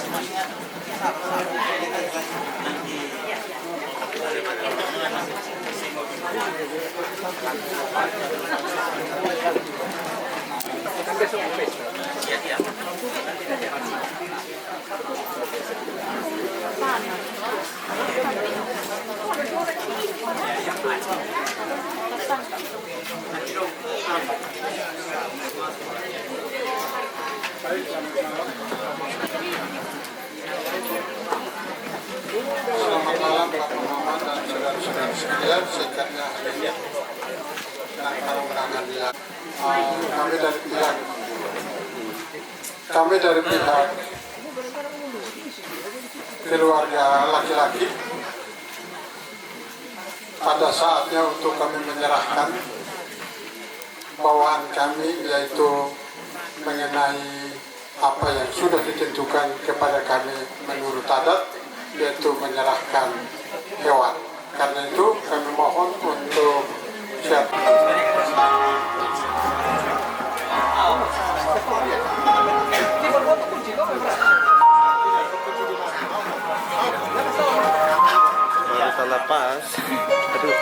Selamat malam Pak Muhammad dan saudara-saudara sekalian, singkatnya hadiah dan kemenangan ya. Kami dari pihak keluarga laki-laki pada saatnya untuk kami menyerahkan bawaan kami, yaitu mengenai apa yang sudah ditentukan kepada kami menurut adat, yaitu menyerahkan hewan. Karena itu kami mohon untuk siap. Kita lepas. Aduh.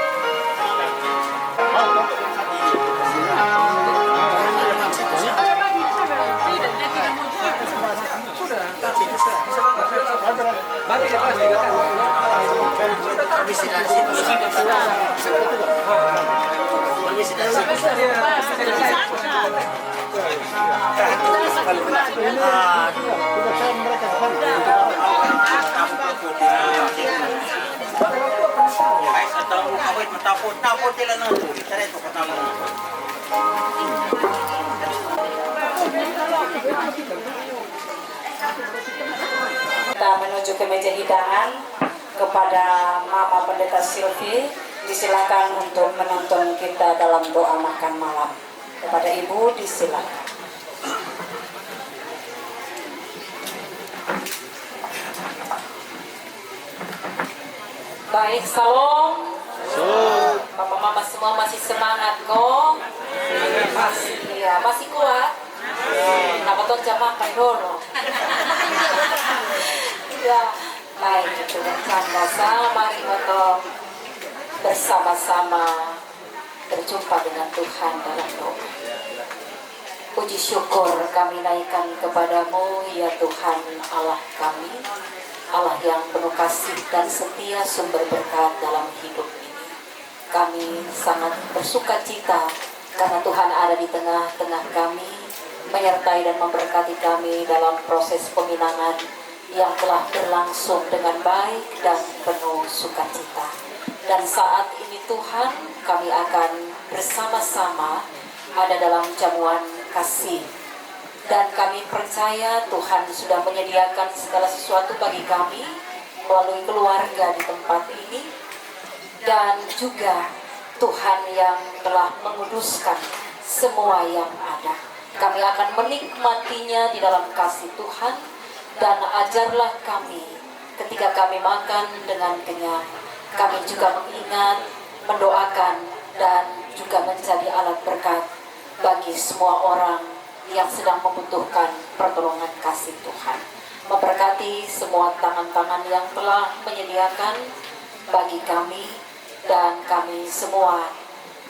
Kita menuju ke meja hidangan. Kepada Mama Pendeta Silvi, disilakan untuk menonton kita dalam doa makan malam. Kepada Ibu disilakan. Baik, salam. Mama-mama semua masih semangat kok? Iya, masih kuat. Nama tuh jamaah kaidoro. Ya, baik itu bercanda. Mari kita bersama-sama berjumpa dengan Tuhan dalam doa. Puji syukur kami naikkan kepadamu, ya Tuhan Allah kami, Allah yang penuh kasih dan setia, sumber berkat dalam hidup ini. Kami sangat bersuka cita karena Tuhan ada di tengah-tengah kami, menyertai dan memberkati kami dalam proses peminangan yang telah berlangsung dengan baik dan penuh sukacita. Dan saat ini Tuhan, kami akan bersama-sama ada dalam jamuan kasih. Dan kami percaya Tuhan sudah menyediakan segala sesuatu bagi kami melalui keluarga di tempat ini. Dan juga Tuhan yang telah menguduskan semua yang ada. Kami akan menikmatinya di dalam kasih Tuhan, dan ajarlah kami ketika kami makan dengan kenyang. Kami juga mengingat, mendoakan, dan juga menjadi alat berkat bagi semua orang yang sedang membutuhkan pertolongan kasih Tuhan. Memberkati semua tangan-tangan yang telah menyediakan bagi kami, dan kami semua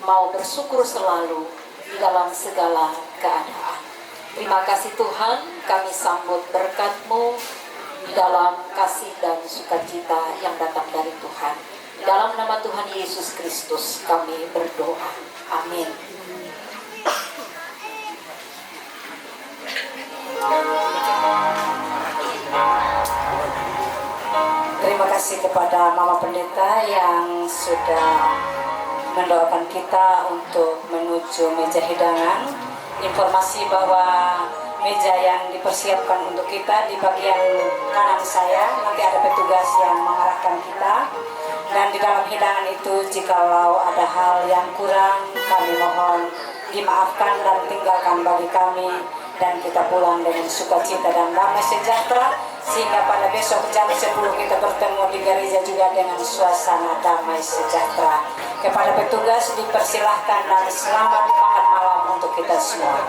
mau bersyukur selalu di dalam segala keadaan. Terima kasih Tuhan, kami sambut berkat-Mu di dalam kasih dan sukacita yang datang dari Tuhan. Di dalam nama Tuhan Yesus Kristus kami berdoa. Amin. Terima kasih kepada Mama Pendeta yang sudah mendoakan kita untuk menuju meja hidangan. Informasi bahwa meja yang dipersiapkan untuk kita di bagian kanan saya, nanti ada petugas yang mengarahkan kita. Dan di dalam hidangan itu, jikalau ada hal yang kurang, kami mohon dimaafkan dan tinggalkan bagi kami, dan kita pulang dengan sukacita dan damai sejahtera, sehingga pada besok jam 10 kita bertemu di gereja juga dengan suasana damai sejahtera. Kepada petugas dipersilahkan dan selamat makan malam untuk kita semua.